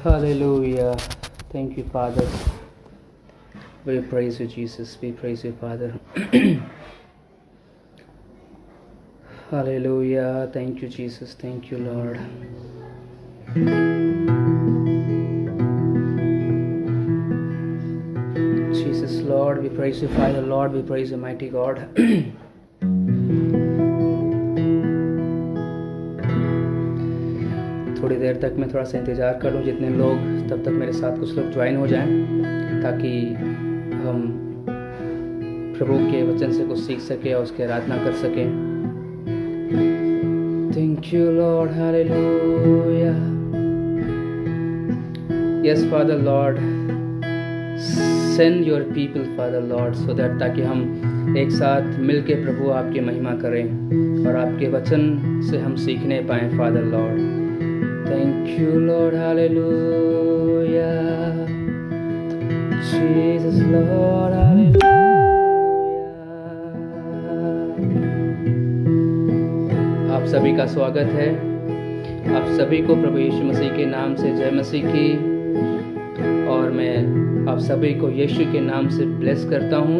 Hallelujah. Thank you, Father. We praise you, Jesus. We praise you, Father. Hallelujah. Thank you, Jesus. Thank you, Lord. Jesus, Lord, we praise you, Father. Lord, we praise you, mighty God. थोड़ी देर तक मैं थोड़ा सा इंतज़ार कर लूँ, जितने लोग तब तक मेरे साथ कुछ लोग ज्वाइन हो जाएं, ताकि हम प्रभु के वचन से कुछ सीख सकें और उसकी आराधना कर सकें। Thank you Lord, hallelujah. Yes father Lord, send your people father Lord, so that ताकि हम एक साथ मिल के प्रभु आपकी महिमा करें और आपके वचन से हम सीखने पाएँ father Lord. Thank you, Lord, hallelujah. Jesus, Lord, hallelujah. आप सभी का स्वागत है। आप सभी को प्रभु यीशु मसीह के नाम से जय मसीह की, और मैं आप सभी को यीशु के नाम से ब्लेस करता हूँ,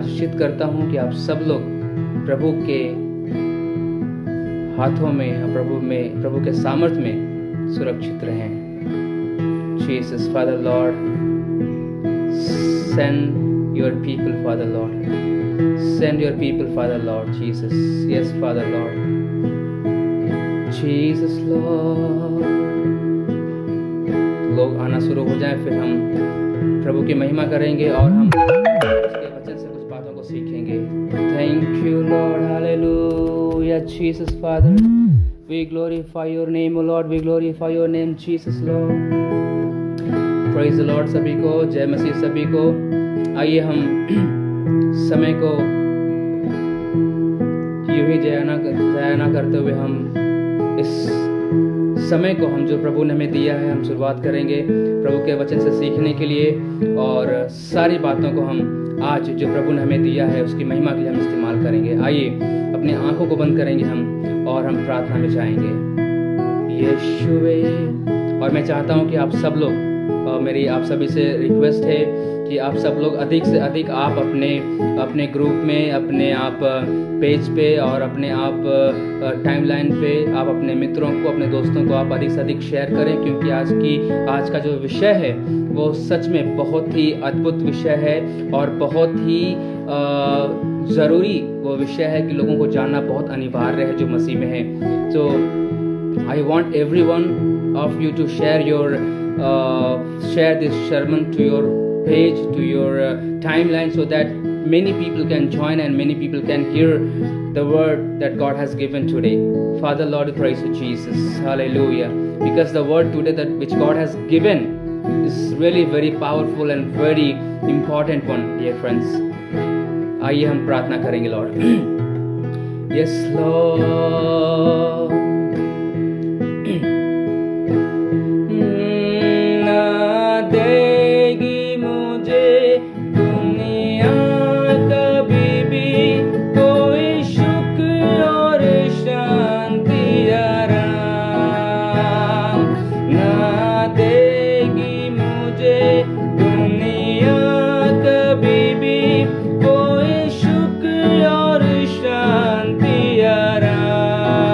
आशीषित करता हूँ कि आप सब लोग प्रभु के हाथों में, प्रभु के सामर्थ में सुरक्षित रहें। Jesus, Father Lord, send your people, Father Lord. Send your people, Father Lord, Jesus. Yes, Father Lord. Jesus, Lord. लोग आना शुरू हो जाएं, फिर हम प्रभु की महिमा करेंगे और हम उसके वचन से कुछ बातों को सीखेंगे। Thank you, Lord, hallelujah, Jesus, Father. We glorify your name, O Lord. We glorify your name, Jesus, Lord. Praise the Lord सभी को, जय मसीह सभी को। आइए हम समय को यूं ही ज़ाया ना करते हुए हम इस समय को हम जो प्रभु ने हमें दिया है, हम शुरुआत करेंगे प्रभु के वचन से सीखने के लिए, और सारी बातों को हम आज जो प्रभु ने हमें दिया है उसकी महिमा के लिए हम इस्तेमाल करेंगे। आइए अपनी आंखों को बंद करेंगे हम और हम प्रार्थना में जाएंगे। यीशुवे, और मैं चाहता हूं कि आप सब लोग, मेरी आप सभी से रिक्वेस्ट है कि आप सब लोग अधिक से अधिक आप अपने ग्रुप में, अपने आप पेज पे और अपने आप टाइमलाइन पे आप अपने मित्रों को, अपने दोस्तों को आप अधिक से अधिक शेयर करें, क्योंकि आज का जो विषय है वो सच में बहुत ही अद्भुत विषय है और बहुत ही ज़रूरी वो विषय है कि लोगों को जानना बहुत अनिवार्य है जो मसीह में है। तो I want every one of you to share this sermon to your page, to your timeline, so that many people can join and many people can hear the word that God has given today. Father Lord, we praise you, Jesus, hallelujah, because the word today that which God has given is really very powerful and very important one, dear friends. आइए हम प्रार्थना करेंगे Lord. Yes Lord, देगी मुझे दुनिया कभी भी कोई सुख और शांति आराम, ना देगी मुझे दुनिया कभी भी कोई सुख और शांति आराम।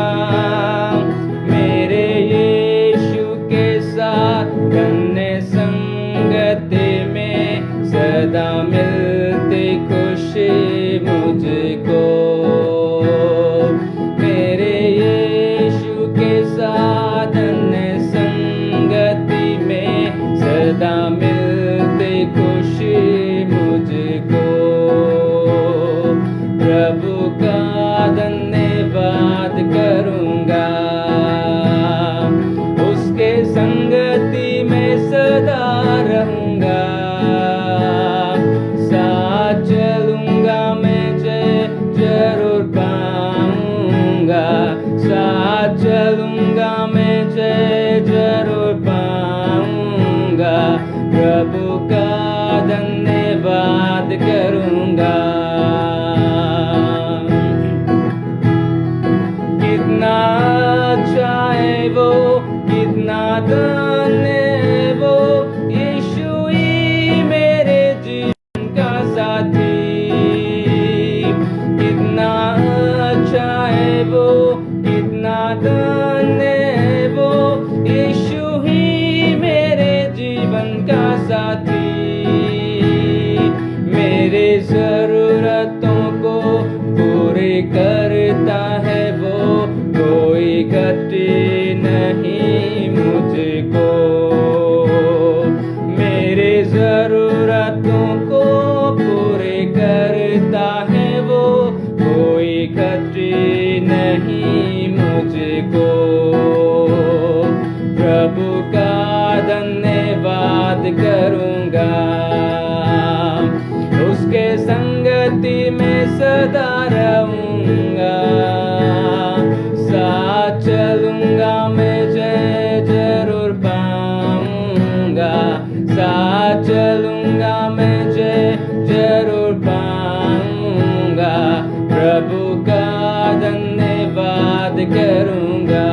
तुझको प्रभु का धन्यवाद करूँगा, उसके संगति में सदा रहूँगा, साथ चलूँगा मैं जय जरूर पाऊँगा, साथ चलूँगा मैं जय जरूर पाऊँगा, प्रभु का धन्यवाद करूँगा।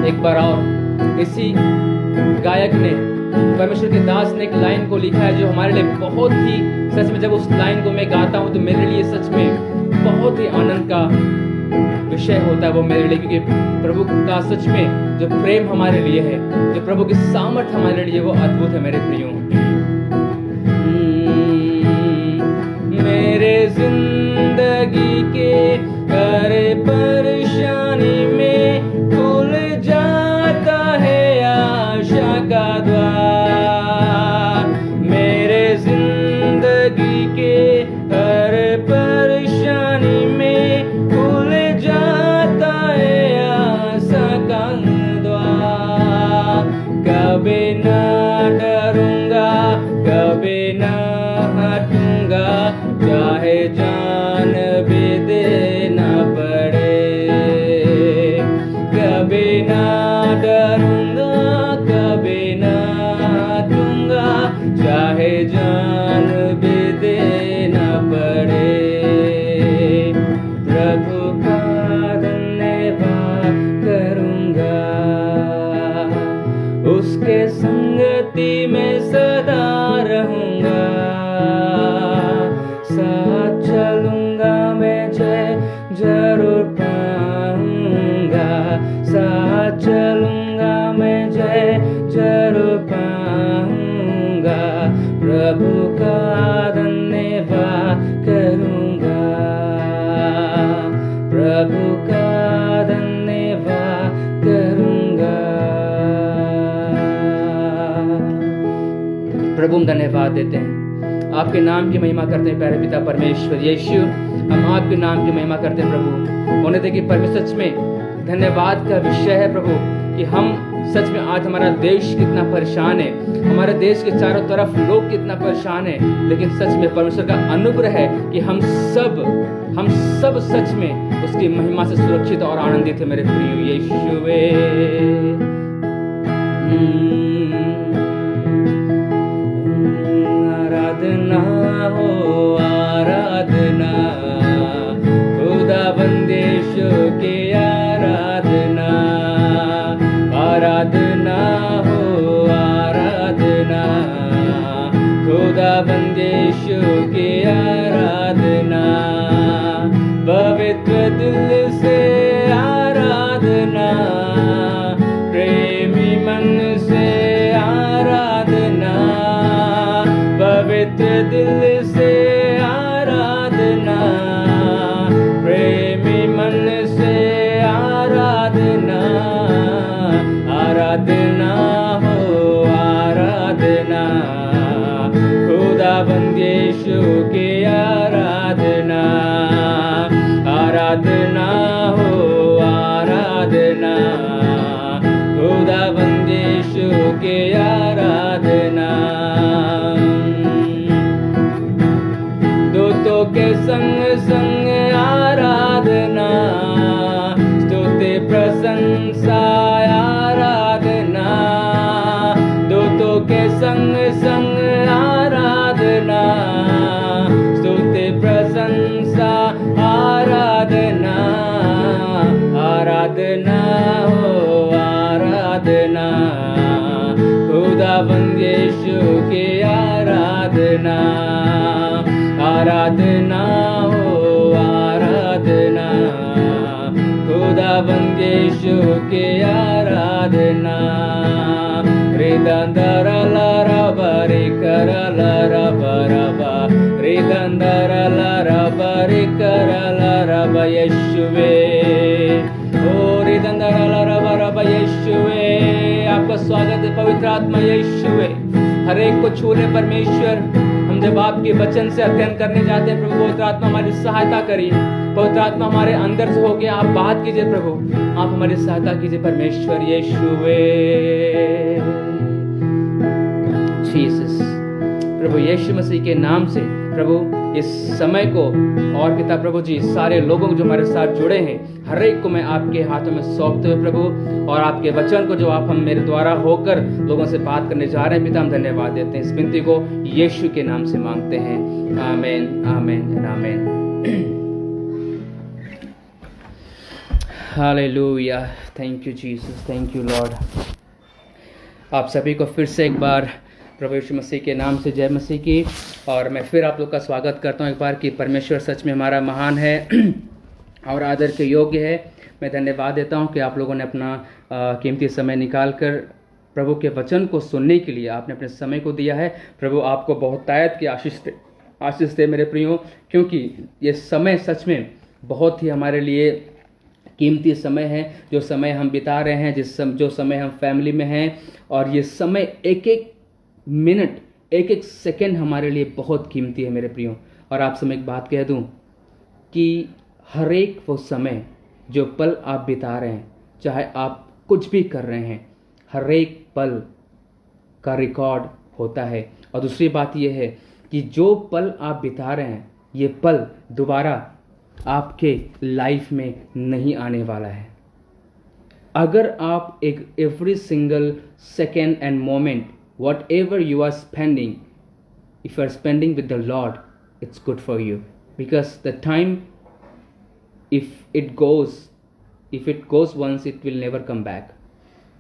एक बार और इसी गायक ने, परमेश्वर के दास ने एक लाइन को लिखा है जो हमारे लिए बहुत ही, सच में जब उस लाइन को मैं गाता हूँ तो मेरे लिए सच में बहुत ही आनंद का विषय होता है वो मेरे लिए, क्योंकि प्रभु का सच में जो प्रेम हमारे लिए है, जो प्रभु की सामर्थ हमारे लिए, वो अद्भुत है मेरे प्रियो। मेरे जिंदगी के हर परेशानी में खुल जाता है आशा का द्वार, मेरे जिंदगी के हर परेशानी में खुल जाता है आशा का द्वार, कभी ना डरूंगा, कभी ना हटूंगा, चाहे जान भी देना पड़े, कभी ना डरूंगा, कभी ना हटूंगा, चाहे जान भी देना पड़े, प्रभु का धन्यवाद करूंगा, उसके संगति में सदा रहूंगा, साथ चलूंगा मैं जय जरूर पाऊंगा, साथ चलूंगा मैं जय जरूर पाऊंगा, प्रभु का धन्यवाद करूंगा, प्रभु का धन्यवाद करूंगा। प्रभु हम धन्यवाद देते हैं, आपके नाम की महिमा करते हैं प्यारे पिता परमेश्वर यीशु, हम आपके नाम की महिमा करते हैं प्रभु। होने दे कि परमेश्वर सच में धन्यवाद का विषय है प्रभु, कि हम सच में आज हमारा देश कितना परेशान है, हमारे देश के चारों तरफ लोग कितना परेशान है, लेकिन सच में परमेश्वर का अनुग्रह है कि हम सब सच में उसकी महिमा से सुरक्षित और आनंदित है मेरे प्रिय यीशुवे। आराधना हो आराधना, खुदा बंदेशो के आराधना, आराधना हो आराधना, खुदा बंदेशो के आराधना, पवित्र दिल से आराधना, प्रेमी मन से आराधना, पवित्र दिल से आराधना, प्रेमी मन से आराधना, आराधना हो आराधना, खुदा बंद यीशु के आराधना, आराधना हो आराधना, खुदा बंद यीशु के आराधना, दूतों के संग संग आराधना, स्तुति प्रशंसा आराधना, दूतों के संग संग आराधना, स्तुति प्रशंसा आराधना, आराधना हो आराधना, खुदा बंद यीशु की आराधना, आराधना हो आराधना, खुदा बंद यीशु की आराधना, रिदंदर लरबरि कर लरबरबा, रिदंदर लरबरि कर लरब यीशुवे, ओ रिदंदर लरबरब यीशुवे। आपका स्वागत है पवित्र आत्मा यीशुवे, हर एक को छूने परमेश्वर, हम हम जब आपके वचन से अध्ययन करने जाते हैं प्रभु, पवित्र आत्मा हमारी सहायता करिए। पवित्र आत्मा हमारे अंदर से होके आप बात कीजिए प्रभु, आप हमारी सहायता कीजिए परमेश्वर यीशुवे। जीसस, प्रभु यीशु मसीह के नाम से प्रभु इस समय को, और पिता प्रभु जी सारे लोगों जो हमारे साथ जुड़े हैं, हर एक को मैं आपके हाथों में सौंपते हुए प्रभु, और आपके वचन को जो आप हम मेरे द्वारा होकर लोगों से बात करने जा रहे हैं पिता, हम धन्यवाद देते हैं। इस विनती को यीशु के नाम से मांगते हैं, आमीन आमीन आमीन। Hallelujah, thank you Jesus, thank you Lord. आप सभी को फिर से एक बार प्रभु यीशु मसीह के नाम से जय मसीह की, और मैं फिर आप लोग का स्वागत करता हूँ एक बार कि परमेश्वर सच में हमारा महान है और आदर के योग्य है। मैं धन्यवाद देता हूँ कि आप लोगों ने अपना कीमती समय निकाल कर प्रभु के वचन को सुनने के लिए आपने अपने समय को दिया है। प्रभु आपको बहुतायत की आशीष दे मेरे प्रियो, क्योंकि ये समय सच में बहुत ही हमारे लिए कीमती समय है, जो समय हम बिता रहे हैं, जो समय हम फैमिली में हैं, और ये समय एक एक मिनट, एक एक सेकंड हमारे लिए बहुत कीमती है मेरे प्रियो। और आप समय एक बात कह दूं कि हर एक वो समय जो पल आप बिता रहे हैं, चाहे आप कुछ भी कर रहे हैं, हर एक पल का रिकॉर्ड होता है। और दूसरी बात यह है कि जो पल आप बिता रहे हैं, ये पल दोबारा आपके लाइफ में नहीं आने वाला है। अगर आप एक every single second end moment, whatever you are spending, if you are spending with the Lord, it's good for you, because the time, if it goes once, it will never come back.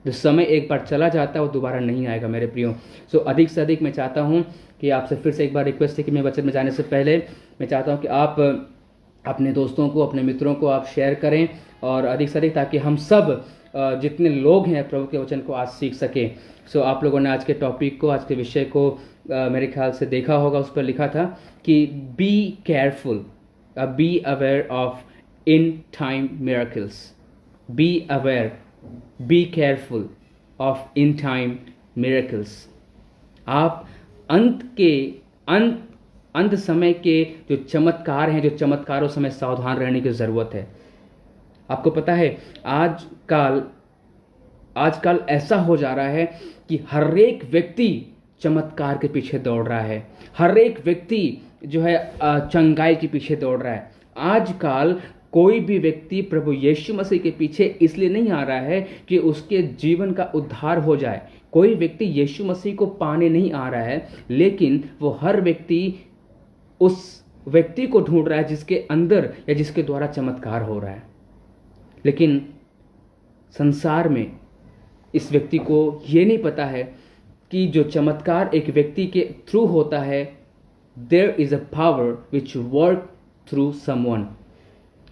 जो समय एक बार चला जाता है वो दोबारा नहीं आएगा मेरे प्रियो। सो अधिक से अधिक मैं चाहता हूँ कि आपसे फिर से एक बार रिक्वेस्ट है कि मैं वचन में जाने से पहले मैं चाहता हूँ कि आप अपने दोस्तों को, अपने मित्रों को आप शेयर करें, और अधिक से अधिक, ताकि हम सब जितने लोग हैं प्रभु के वचन को आज सीख सकें। सो आप लोगों ने आज के टॉपिक को, आज के विषय को मेरे ख्याल से देखा होगा। उस पर लिखा था कि be careful, B aware of in time miracles. Be aware, be careful of in time miracles. आप अंत समय के जो चमत्कार हैं, जो चमत्कारों समय सावधान रहने की ज़रूरत है। आपको पता है आजकल ऐसा हो जा रहा है कि हर एक व्यक्ति चमत्कार के पीछे दौड़ रहा है, हर एक व्यक्ति जो है चंगाई के पीछे दौड़ रहा है। आजकल कोई भी व्यक्ति प्रभु यीशु मसीह के पीछे इसलिए नहीं आ रहा है कि उसके जीवन का उद्धार हो जाए। कोई व्यक्ति यीशु मसीह को पाने नहीं आ रहा है, लेकिन वो हर व्यक्ति उस व्यक्ति को ढूंढ रहा है जिसके अंदर या जिसके द्वारा चमत्कार हो रहा है। लेकिन संसार में इस व्यक्ति को ये नहीं पता है कि जो चमत्कार एक व्यक्ति के थ्रू होता है, there is a power which work through someone.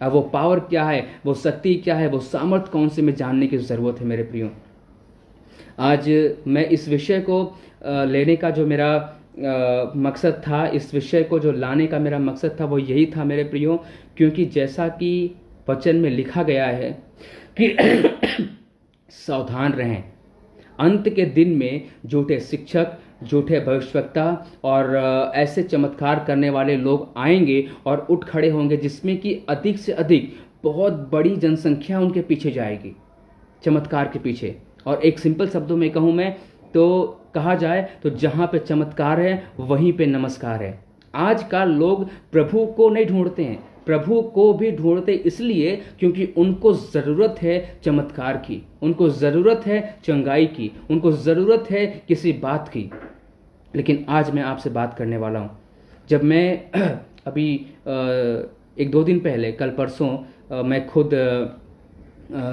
अब वो पावर क्या है, वो शक्ति क्या है, वो सामर्थ्य कौन से, में जानने की ज़रूरत है मेरे प्रियो। आज मैं इस विषय को लेने का जो मेरा मकसद था, इस विषय को जो लाने का मेरा मकसद था, वो यही था मेरे प्रियो, क्योंकि जैसा कि वचन में लिखा गया है कि सावधान रहें, अंत के दिन में झूठे शिक्षक, झूठे भविष्यवक्ता और ऐसे चमत्कार करने वाले लोग आएंगे और उठ खड़े होंगे, जिसमें कि अधिक से अधिक बहुत बड़ी जनसंख्या उनके पीछे जाएगी, चमत्कार के पीछे। और एक सिंपल शब्दों में कहूँ मैं तो कहा जाए तो जहाँ पे चमत्कार है वहीं पे नमस्कार है। आजकल लोग प्रभु को नहीं ढूंढते हैं, प्रभु को भी ढूंढते इसलिए क्योंकि उनको ज़रूरत है चमत्कार की, उनको ज़रूरत है चंगाई की, उनको ज़रूरत है किसी बात की। लेकिन आज मैं आपसे बात करने वाला हूँ। जब मैं अभी 1-2 दिन पहले, कल परसों, मैं खुद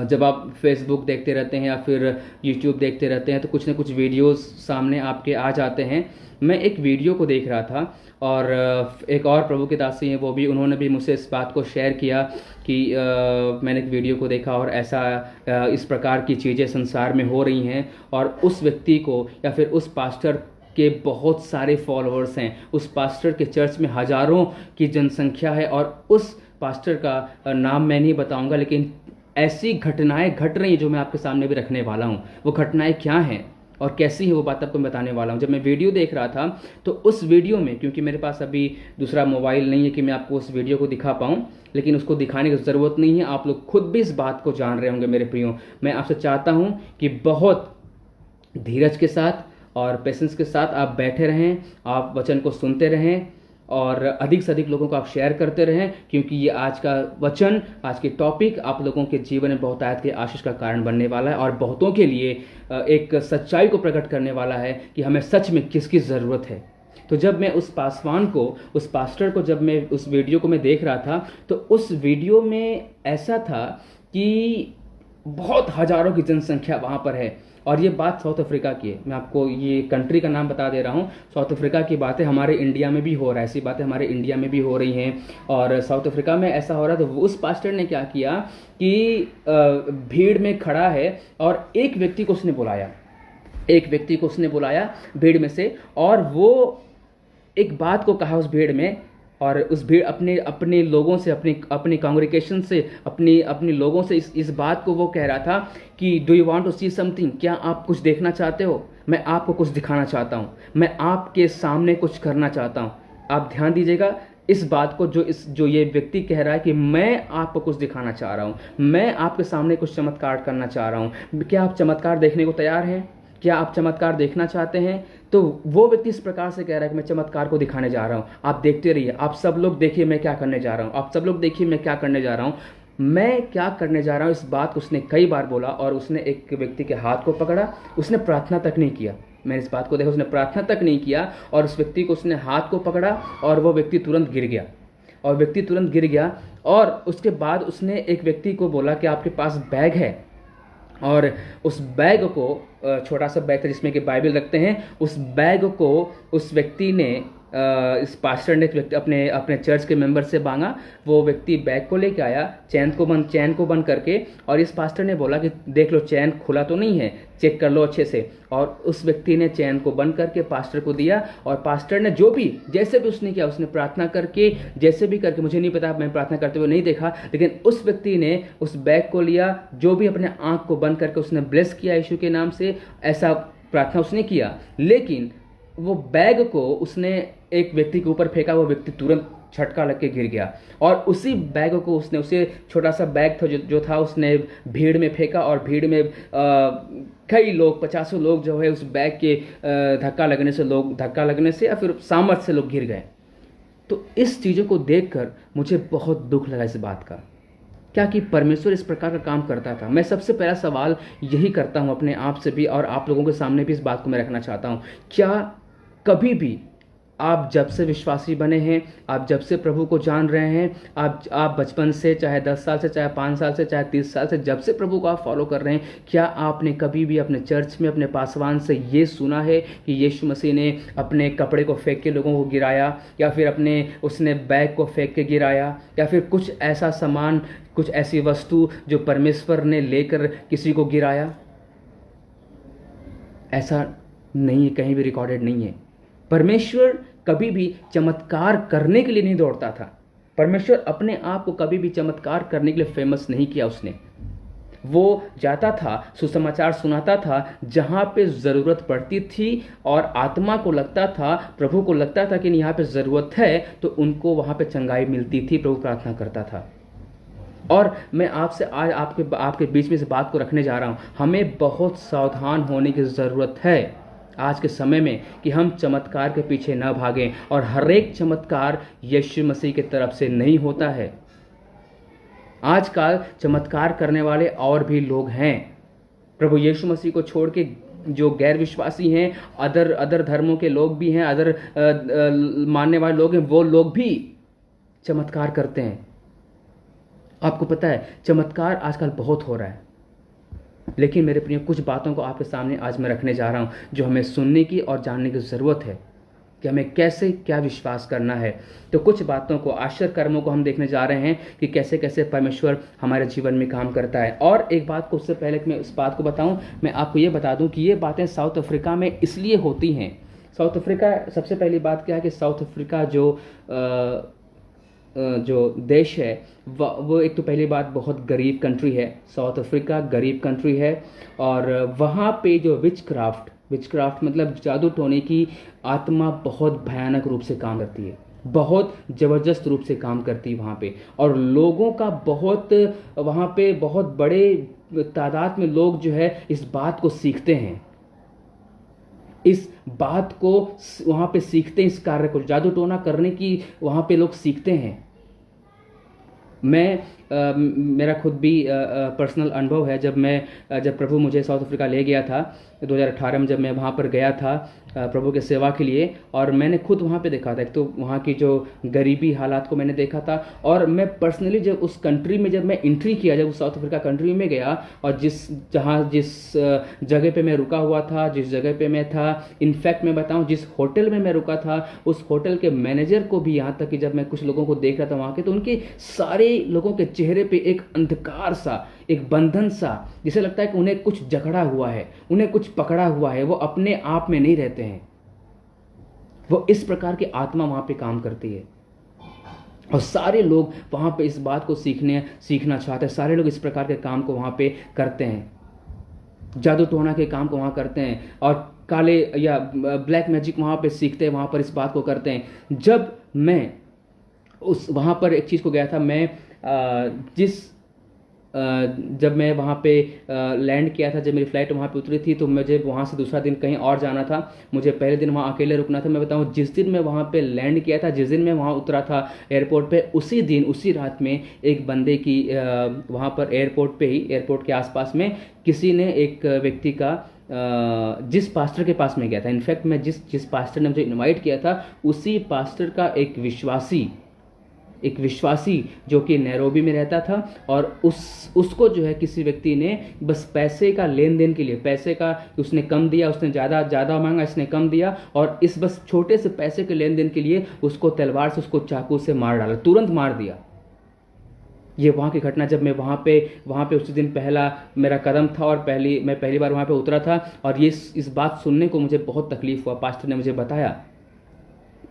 जब आप फेसबुक देखते रहते हैं या फिर यूट्यूब देखते रहते हैं तो कुछ ना कुछ वीडियोस सामने आपके आ जाते हैं। मैं एक वीडियो को देख रहा था और एक और प्रभु के दासी हैं, वो भी, उन्होंने भी मुझसे इस बात को शेयर किया कि मैंने एक वीडियो को देखा और ऐसा इस प्रकार की चीज़ें संसार में हो रही हैं। और उस व्यक्ति को या फिर उस पास्टर के बहुत सारे फॉलोअर्स हैं, उस पास्टर के चर्च में हज़ारों की जनसंख्या है। और उस पास्टर का नाम मैं नहीं बताऊंगा, लेकिन ऐसी घटनाएं घट रही हैं जो मैं आपके सामने भी रखने वाला हूं। वो घटनाएं क्या हैं और कैसी है वो बात आपको बताने वाला हूँ। जब मैं वीडियो देख रहा था तो उस वीडियो में, क्योंकि मेरे पास अभी दूसरा मोबाइल नहीं है कि मैं आपको उस वीडियो को दिखा पाऊँ, लेकिन उसको दिखाने की ज़रूरत नहीं है, आप लोग खुद भी इस बात को जान रहे होंगे मेरे प्रियो। मैं आपसे चाहता हूँ कि बहुत धीरज के साथ और पेशेंस के साथ आप बैठे रहें, आप वचन को सुनते रहें और अधिक से अधिक लोगों को आप शेयर करते रहें, क्योंकि ये आज का वचन, आज के टॉपिक आप लोगों के जीवन में बहुतायत के आशीष का कारण बनने वाला है और बहुतों के लिए एक सच्चाई को प्रकट करने वाला है कि हमें सच में किसकी ज़रूरत है। तो जब मैं उस पासवान को, उस पास्टर को, जब मैं उस वीडियो को मैं देख रहा था तो उस वीडियो में ऐसा था कि बहुत हजारों की जनसंख्या वहाँ पर है और ये बात साउथ अफ्रीका की है। मैं आपको ये कंट्री का नाम बता दे रहा हूँ। साउथ अफ्रीका की बातें हमारे इंडिया में भी हो रहा है, ऐसी बातें हमारे इंडिया में भी हो रही हैं और साउथ अफ्रीका में ऐसा हो रहा है। तो उस पास्टर ने क्या किया कि भीड़ में खड़ा है और एक व्यक्ति को उसने बुलाया भीड़ में से, और वो एक बात को कहा उस भीड़ में, और उस भीड़ अपने लोगों से, अपनी कांग्रेगेशन से, अपनी लोगों से इस बात को वो कह रहा था कि do you want to see something, क्या आप कुछ देखना चाहते हो? मैं आपको कुछ दिखाना चाहता हूँ, मैं आपके सामने कुछ करना चाहता हूँ। आप ध्यान दीजिएगा इस बात को, जो ये व्यक्ति कह रहा है कि मैं आपको कुछ दिखाना चाह रहा हूँ, मैं आपके सामने कुछ चमत्कार करना चाह रहा हूँ। क्या आप चमत्कार देखने को तैयार हैं? क्या आप चमत्कार देखना चाहते हैं? तो वो व्यक्ति इस प्रकार से कह रहा है कि मैं चमत्कार को दिखाने जा रहा हूँ, आप देखते रहिए, आप सब लोग देखिए मैं क्या करने जा रहा हूँ, आप सब लोग देखिए मैं क्या करने जा रहा हूँ, मैं क्या करने जा रहा हूँ। इस बात को उसने कई बार बोला और उसने एक व्यक्ति के हाथ को पकड़ा, उसने प्रार्थना तक नहीं किया। मैंने इस बात को देखा, उसने प्रार्थना तक नहीं किया और उस व्यक्ति को उसने हाथ को पकड़ा और वो व्यक्ति तुरंत गिर गया। और उसके बाद उसने एक व्यक्ति को बोला कि आपके पास बैग है, और उस बैग को, छोटा सा बैग था जिसमें कि बाइबल रखते हैं, उस बैग को उस व्यक्ति ने, इस पास्टर ने अपने चर्च के मेंबर से मांगा। वो व्यक्ति बैग को लेके आया, चैन को बंद करके, और इस पास्टर ने बोला कि देख लो चैन खुला तो नहीं है, चेक कर लो अच्छे से। और उस व्यक्ति ने चैन को बंद करके पास्टर को दिया और पास्टर ने जैसे भी उसने किया, उसने प्रार्थना करके, जैसे भी करके, मुझे नहीं पता, मैं प्रार्थना करते हुए नहीं देखा, लेकिन उस व्यक्ति ने उस बैग को लिया, जो भी अपने आंख को बंद करके उसने ब्लेस किया यीशु के नाम से, ऐसा प्रार्थना उसने किया। लेकिन वो बैग को उसने एक व्यक्ति के ऊपर फेंका, वो व्यक्ति तुरंत झटका लग के गिर गया। और उसी बैग को उसने, उसे छोटा सा बैग था जो था, उसने भीड़ में फेंका और भीड़ में कई लोग, 50 लोग जो है उस बैग के धक्का लगने से या फिर सामर्थ्य से लोग गिर गए। तो इस चीज़ों को देखकर मुझे बहुत दुख लगा इस बात का, क्या कि परमेश्वर इस प्रकार का काम करता था। मैं सबसे पहला सवाल यही करता हूँ अपने आप से भी और आप लोगों के सामने भी इस बात को मैं रखना चाहता हूँ, क्या कभी भी आप जब से विश्वासी बने हैं, आप जब से प्रभु को जान रहे हैं, आप बचपन से, चाहे 10 साल से, चाहे 5 साल से, चाहे 30 साल से, जब से प्रभु को आप फॉलो कर रहे हैं, क्या आपने कभी भी अपने चर्च में अपने पासवान से ये सुना है कि यीशु मसीह ने अपने कपड़े को फेंक के लोगों को गिराया, या फिर उसने बैग को फेंक के गिराया, या फिर कुछ ऐसा सामान, कुछ ऐसी वस्तु जो परमेश्वर ने लेकर किसी को गिराया? ऐसा नहीं है, कहीं भी रिकॉर्डेड नहीं है। परमेश्वर कभी भी चमत्कार करने के लिए नहीं दौड़ता था। परमेश्वर अपने आप को कभी भी चमत्कार करने के लिए फेमस नहीं किया उसने। वो जाता था, सुसमाचार सुनाता था जहाँ पे ज़रूरत पड़ती थी और आत्मा को लगता था, प्रभु को लगता था कि यहाँ पे ज़रूरत है, तो उनको वहाँ पे चंगाई मिलती थी। प्रभु प्रार्थना करता था। और मैं आपसे आज आपके बीच में इस बात को रखने जा रहा हूँ, हमें बहुत सावधान होने की ज़रूरत है आज के समय में कि हम चमत्कार के पीछे न भागें, और हर एक चमत्कार यीशु मसीह की तरफ से नहीं होता है। आजकल चमत्कार करने वाले और भी लोग हैं। प्रभु यीशु मसीह को छोड़ के जो गैर विश्वासी हैं, अदर धर्मों के लोग भी हैं, मानने वाले लोग हैं, वो लोग भी चमत्कार करते हैं। आपको पता है चमत्कार आजकल बहुत हो रहा है, लेकिन मेरे प्रिय कुछ बातों को आपके सामने आज मैं रखने जा रहा हूं जो हमें सुनने की और जानने की ज़रूरत है कि हमें कैसे क्या विश्वास करना है। तो कुछ बातों को, आश्चर्य कर्मों को हम देखने जा रहे हैं कि कैसे कैसे परमेश्वर हमारे जीवन में काम करता है। और एक बात को, उससे पहले कि मैं इस बात को बताऊं, मैं आपको ये बता दूं कि ये बातें साउथ अफ्रीका में इसलिए होती हैं। साउथ अफ्रीका, सबसे पहली बात क्या है कि साउथ अफ्रीका जो देश है वो एक तो पहली बात बहुत गरीब कंट्री है। साउथ अफ्रीका गरीब कंट्री है, और वहाँ पे जो विचक्राफ्ट मतलब जादू टोने की आत्मा बहुत भयानक रूप से काम करती है, बहुत ज़बरदस्त रूप से काम करती है वहाँ पे। और लोगों का बहुत वहाँ पे बहुत बड़े तादाद में लोग जो है इस बात को सीखते हैं, इस बात को वहाँ पे सीखते हैं, इस कार्य को जादू टोना करने की वहाँ पे लोग सीखते हैं। मेरा खुद भी पर्सनल अनुभव है। जब प्रभु मुझे साउथ अफ्रीका ले गया था 2018 में, जब मैं वहाँ पर गया था प्रभु के सेवा के लिए, और मैंने खुद वहाँ पे देखा था। एक तो वहाँ की जो गरीबी हालात को मैंने देखा था, और मैं पर्सनली जब उस कंट्री में जब मैं एंट्री किया, जब उस साउथ अफ्रीका कंट्री में गया, और जिस जगह पे मैं रुका हुआ था, जिस जगह पे मैं था, इनफैक्ट मैं बताऊँ जिस होटल में मैं रुका था, उस होटल के मैनेजर को भी, यहाँ तक कि जब मैं कुछ लोगों को देख रहा था वहाँ के, तो उनके सारे लोगों के चेहरे पे एक अंधकार सा, एक बंधन सा, जिसे लगता है कि उन्हें कुछ जकड़ा हुआ है, उन्हें कुछ पकड़ा हुआ है, वो अपने आप में नहीं रहते हैं। वो इस प्रकार की आत्मा वहां पे काम करती है, और सारे लोग वहां पे इस बात को सीखना चाहते हैं। सारे लोग इस प्रकार के काम को वहां पे करते हैं, जादू टोना के काम को वहां करते हैं, और काले या ब्लैक मैजिक वहां पे सीखते हैं, वहां पर इस बात को करते हैं। जब मैं वहां पर एक चीज को गया था, मैं जब मैं वहाँ पे लैंड किया था, जब मेरी फ़्लाइट वहाँ पे उतरी थी, तो मुझे वहाँ से दूसरा दिन कहीं और जाना था। मुझे पहले दिन वहाँ अकेले रुकना था। मैं बताऊँ, जिस दिन मैं वहाँ पे लैंड किया था, जिस दिन मैं वहाँ उतरा था एयरपोर्ट पे, उसी दिन उसी रात में एक बंदे की वहाँ पर एयरपोर्ट पे ही, एयरपोर्ट के आसपास में किसी ने एक व्यक्ति का, जिस पास्टर के पास में गया था, इनफैक्ट मैं जिस पास्टर ने मुझे इन्वाइट किया था, उसी पास्टर का एक विश्वासी जो कि नैरोबी में रहता था, और उसको जो है किसी व्यक्ति ने बस पैसे का लेन देन के लिए, पैसे का उसने कम दिया, उसने ज़्यादा मांगा, इसने कम दिया, और इस बस छोटे से पैसे के लेन देन के लिए उसको तलवार से, उसको चाकू से मार डाला, तुरंत मार दिया। ये वहाँ की घटना, जब मैं वहाँ पे उसी दिन पहला मेरा कदम था, और मैं पहली बार वहाँ पे उतरा था, और ये इस बात सुनने को मुझे बहुत तकलीफ हुआ। पास्टर ने मुझे बताया,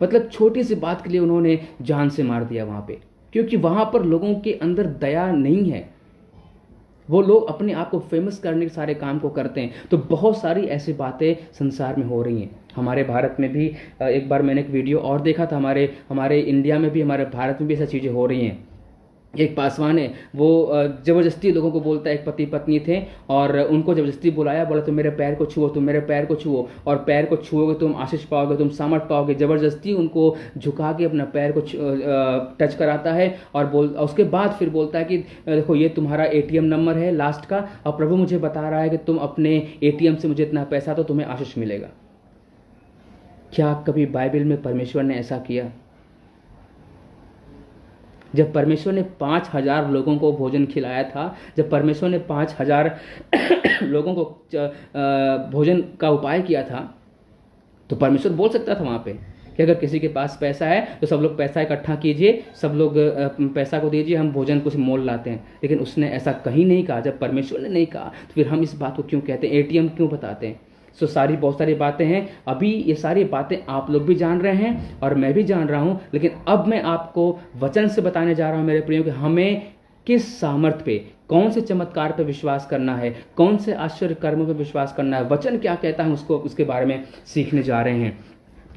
मतलब छोटी सी बात के लिए उन्होंने जान से मार दिया वहाँ पे, क्योंकि वहाँ पर लोगों के अंदर दया नहीं है। वो लोग अपने आप को फेमस करने के सारे काम को करते हैं। तो बहुत सारी ऐसी बातें संसार में हो रही हैं। हमारे भारत में भी एक बार मैंने एक वीडियो और देखा था, हमारे इंडिया में भी, हमारे भारत में भी ऐसी चीज़ें हो रही हैं। एक पासवान है, वो ज़बरदस्ती लोगों को बोलता है, एक पति पत्नी थे और उनको ज़बरदस्ती बुलाया, बोला तुम मेरे पैर को छुओ, तुम मेरे पैर को छुओ, और पैर को छुओगे तुम आशीष पाओगे, तुम सामर्थ पाओगे। ज़बरदस्ती उनको झुका के अपना पैर को टच कराता है, और उसके बाद फिर बोलता है कि देखो ये तुम्हारा ATM नंबर है लास्ट का, और प्रभु मुझे बता रहा है कि तुम अपने ATM से मुझे इतना पैसा तो तुम्हें आशीष मिलेगा। क्या कभी बाइबल में परमेश्वर ने ऐसा किया? जब परमेश्वर ने 5000 लोगों को भोजन खिलाया था, जब परमेश्वर ने 5000 लोगों को भोजन का उपाय किया था, तो परमेश्वर बोल सकता था वहाँ पे कि अगर किसी के पास पैसा है तो सब लोग पैसा इकट्ठा कीजिए, सब लोग पैसा को दीजिए, हम भोजन कुछ मोल लाते हैं। लेकिन उसने ऐसा कहीं नहीं कहा। जब परमेश्वर ने नहीं कहा तो फिर हम इस बात को क्यों कहते हैं, ATM क्यों बताते हैं? बहुत सारी बातें हैं। अभी ये सारी बातें आप लोग भी जान रहे हैं और मैं भी जान रहा हूं, लेकिन अब मैं आपको वचन से बताने जा रहा हूं मेरे प्रियो कि हमें किस सामर्थ पे, कौन से चमत्कार पे विश्वास करना है, कौन से आश्चर्य कर्मों पे विश्वास करना है, वचन क्या कहता है उसके बारे में सीखने जा रहे हैं।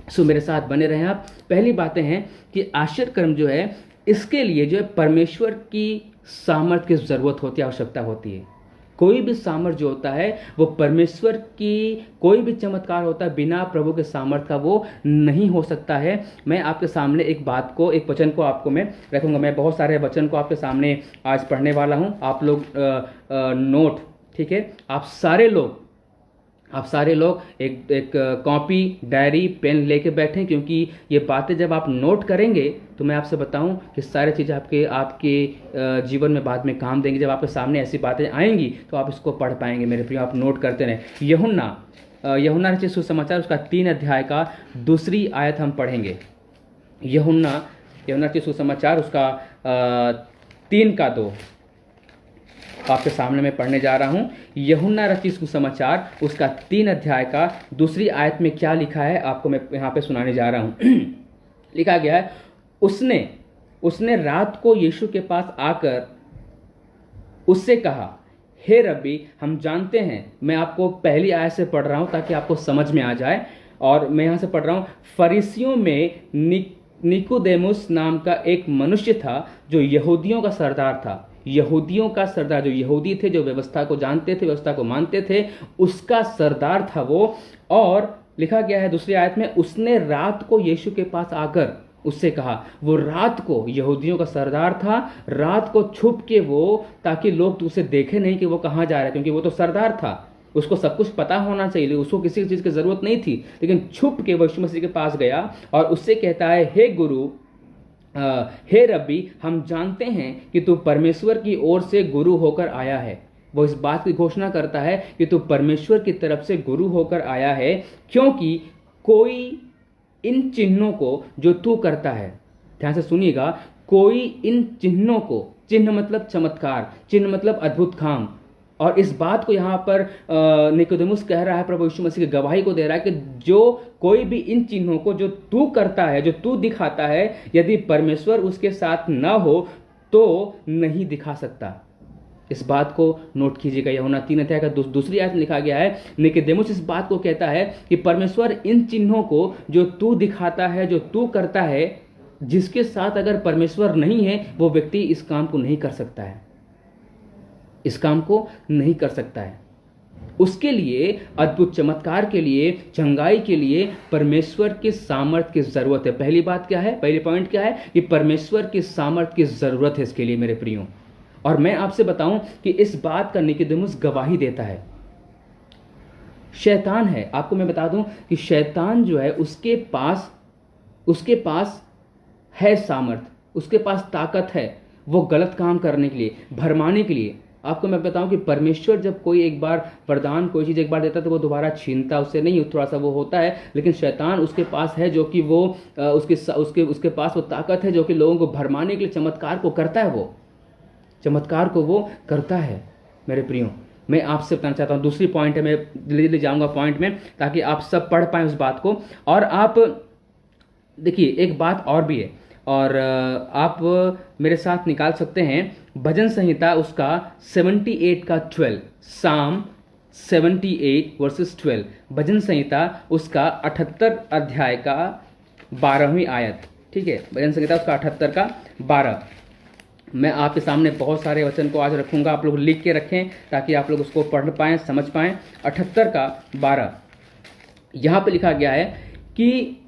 सो मेरे साथ बने रहें आप। पहली बातें हैं कि आश्चर्य कर्म जो है, इसके लिए जो है परमेश्वर की सामर्थ की जरूरत होती है, आवश्यकता होती है। कोई भी सामर्थ जो होता है वो परमेश्वर की, कोई भी चमत्कार होता है बिना प्रभु के सामर्थ का वो नहीं हो सकता है। मैं आपके सामने एक वचन को आपको मैं रखूंगा। मैं बहुत सारे वचन को आपके सामने आज पढ़ने वाला हूं। आप लोग नोट, ठीक है, आप सारे लोग एक कॉपी, डायरी, पेन लेके बैठें, क्योंकि ये बातें जब आप नोट करेंगे तो मैं आपसे बताऊं कि सारी चीज़ें आपके जीवन में बाद में काम देंगी। जब आपके सामने ऐसी बातें आएंगी तो आप इसको पढ़ पाएंगे। मेरे प्रिय, आप नोट करते रहें। यूहन्ना रचित सुसमाचार उसका 3 अध्याय का 2 आयत हम पढ़ेंगे। यूहन्ना रचित सुसमाचार उसका 3 का 2 आपके सामने मैं पढ़ने जा रहा हूं। यूहन्ना रचित सुसमाचार उसका 3 अध्याय का 2 आयत में क्या लिखा है आपको मैं यहाँ पे सुनाने जा रहा हूं। लिखा गया है, उसने रात को यीशु के पास आकर उससे कहा, हे रब्बी हम जानते हैं, मैं आपको पहली आयत से पढ़ रहा हूं ताकि आपको समझ में आ जाए, और मैं यहां से पढ़ रहा हूं। फरीसियों में निकोदेमुस नाम का एक मनुष्य था जो यहूदियों का सरदार था। यहूदियों का सरदार, जो यहूदी थे, जो व्यवस्था को जानते थे, व्यवस्था को मानते थे, उसका सरदार था वो। और लिखा गया है दूसरी आयत में, उसने रात को यीशु के पास आकर उससे कहा। वो रात को, यहूदियों का सरदार था, रात को छुप के वो, ताकि लोग उसे देखे नहीं कि वो कहाँ जा रहा है, क्योंकि वो तो सरदार था, उसको सब कुछ पता होना चाहिए, उसको किसी चीज की जरूरत नहीं थी, लेकिन छुप के वो यीशु मसीह के पास गया और उससे कहता है, हे गुरु, हे रब्बी हम जानते हैं कि तू परमेश्वर की ओर से गुरु होकर आया है। वो इस बात की घोषणा करता है कि तू परमेश्वर की तरफ से गुरु होकर आया है, क्योंकि कोई इन चिन्हों को जो तू करता है, ध्यान से सुनिएगा, कोई इन चिन्हों को, चिन्ह मतलब चमत्कार, चिन्ह मतलब अद्भुत काम, और इस बात को यहाँ पर निकोदेमुस कह रहा है, प्रभु यीशु मसीह की गवाही को दे रहा है कि जो कोई भी इन चिन्हों को जो तू करता है, जो तू दिखाता है, यदि परमेश्वर उसके साथ न हो तो नहीं दिखा सकता। इस बात को नोट कीजिएगा। यूहन्ना 3 अध्याय का दूसरी आयत में लिखा गया है, निकोदेमुस इस बात को कहता है कि परमेश्वर इन चिन्हों को जो तू दिखाता है, जो तू करता है, जिसके साथ अगर परमेश्वर नहीं है वो व्यक्ति इस काम को नहीं कर सकता है, इस काम को नहीं कर सकता है। उसके लिए, अद्भुत चमत्कार के लिए, चंगाई के लिए परमेश्वर के सामर्थ्य की जरूरत है। पहली बात क्या है, पहली पॉइंट क्या है कि परमेश्वर के सामर्थ्य की जरूरत है इसके लिए मेरे प्रियो। और मैं आपसे बताऊं कि इस बात का निकोदेमुस गवाही देता है। शैतान है, आपको मैं बता दूं कि शैतान जो है उसके पास है सामर्थ, उसके पास ताकत है वो गलत काम करने के लिए, भरमाने के लिए। आपको मैं बताऊं कि परमेश्वर जब कोई एक बार वरदान, कोई चीज एक बार देता है तो वो दोबारा छीनता उससे नहीं, थोड़ा सा वो होता है, लेकिन शैतान उसके पास है जो कि वो उसके पास वो ताकत है जो कि लोगों को भरमाने के लिए चमत्कार को करता है, वो चमत्कार को वो करता है। मेरे प्रियो, मैं आपसे बताना चाहता हूं, दूसरी पॉइंट है, मैं जल्दी जाऊंगा पॉइंट में ताकि आप सब पढ़ पाएं उस बात को। और आप देखिए एक बात और भी है, और आप मेरे साथ निकाल सकते हैं भजन संहिता उसका 78 का 12, साम 78 वर्सेस 12, भजन संहिता उसका 78 अध्याय का 12वीं आयत। ठीक है, भजन संहिता उसका 78 का 12। मैं आपके सामने बहुत सारे वचन को आज रखूंगा, आप लोग लिख के रखें ताकि आप लोग उसको पढ़ पाएं, समझ पाएं। 78 का 12 यहां पे लिखा गया है कि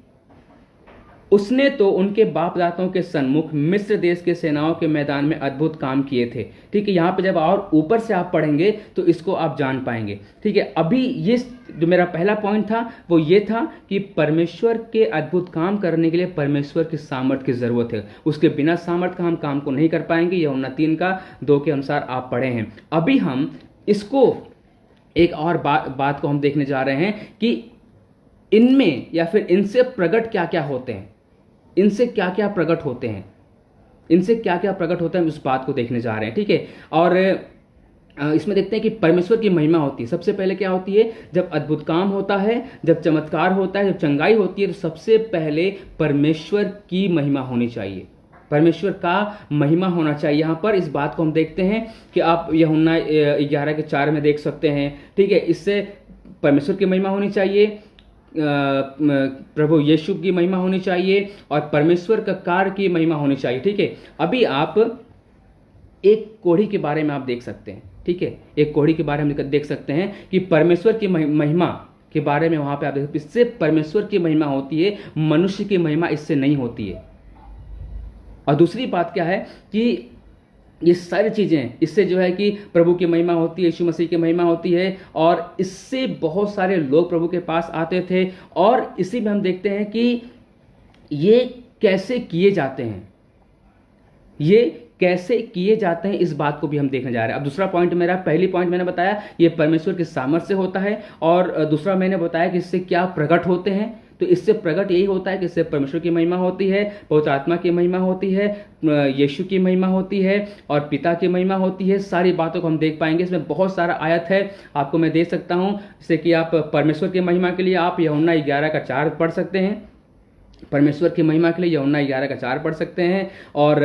उसने तो उनके बाप दातों के सन्मुख मिस्र देश के सेनाओं के मैदान में अद्भुत काम किए थे। ठीक है, यहाँ पे जब और ऊपर से आप पढ़ेंगे तो इसको आप जान पाएंगे। ठीक है, अभी ये जो मेरा पहला पॉइंट था वो ये था कि परमेश्वर के अद्भुत काम करने के लिए परमेश्वर की सामर्थ्य की जरूरत है, उसके बिना सामर्थ्य का हम काम को नहीं कर पाएंगे। यूहन्ना 3 का 2 के अनुसार आप पढ़े हैं। अभी हम इसको एक और बात को हम देखने जा रहे हैं कि इनमें या फिर इनसे प्रकट क्या क्या होते हैं, इनसे क्या क्या प्रकट होते हैं, इनसे क्या क्या प्रकट होता है, हम उस बात को देखने जा रहे हैं। ठीक है, और इसमें देखते हैं कि परमेश्वर की महिमा होती है। सबसे पहले क्या होती है, जब अद्भुत काम होता है, जब चमत्कार होता है, जब चंगाई होती है, तो सबसे पहले परमेश्वर की महिमा होनी चाहिए, परमेश्वर का महिमा होना चाहिए। यहाँ पर इस बात को हम देखते हैं कि आप यूहन्ना 11 के 4 में देख सकते हैं। ठीक है, इससे परमेश्वर की महिमा होनी चाहिए, प्रभु यीशु की महिमा होनी चाहिए, और परमेश्वर का कार्य की महिमा होनी चाहिए। ठीक है, अभी आप एक कोढ़ी के बारे में आप देख सकते हैं। ठीक है, एक कोढ़ी के बारे में देख सकते हैं कि परमेश्वर की महिमा के बारे में वहां पे आप देख सकते हैं। इससे परमेश्वर की महिमा होती है, मनुष्य की महिमा इससे नहीं होती है। और दूसरी बात क्या है कि ये सारी चीजें, इससे जो है कि प्रभु की महिमा होती है, यीशु मसीह की महिमा होती है, और इससे बहुत सारे लोग प्रभु के पास आते थे। और इसी में हम देखते हैं कि ये कैसे किए जाते हैं, ये कैसे किए जाते हैं, इस बात को भी हम देखने जा रहे हैं। अब दूसरा पॉइंट मेरा, पहली पॉइंट मैंने बताया ये परमेश्वर के सामर्थ्य से होता है, और दूसरा मैंने बताया कि इससे क्या प्रकट होते हैं। तो इससे प्रकट यही होता है कि इससे परमेश्वर की महिमा होती है, पवित्र आत्मा की महिमा होती है, यीशु की महिमा होती है, और पिता की महिमा होती है। सारी बातों को हम देख पाएंगे। इसमें बहुत सारा आयत है, आपको मैं दे सकता हूं, जैसे कि आप परमेश्वर की महिमा के लिए आप यूहन्ना 11 का 4 पढ़ सकते हैं। परमेश्वर की महिमा के लिए यूहन्ना 11:4 पढ़ सकते हैं, और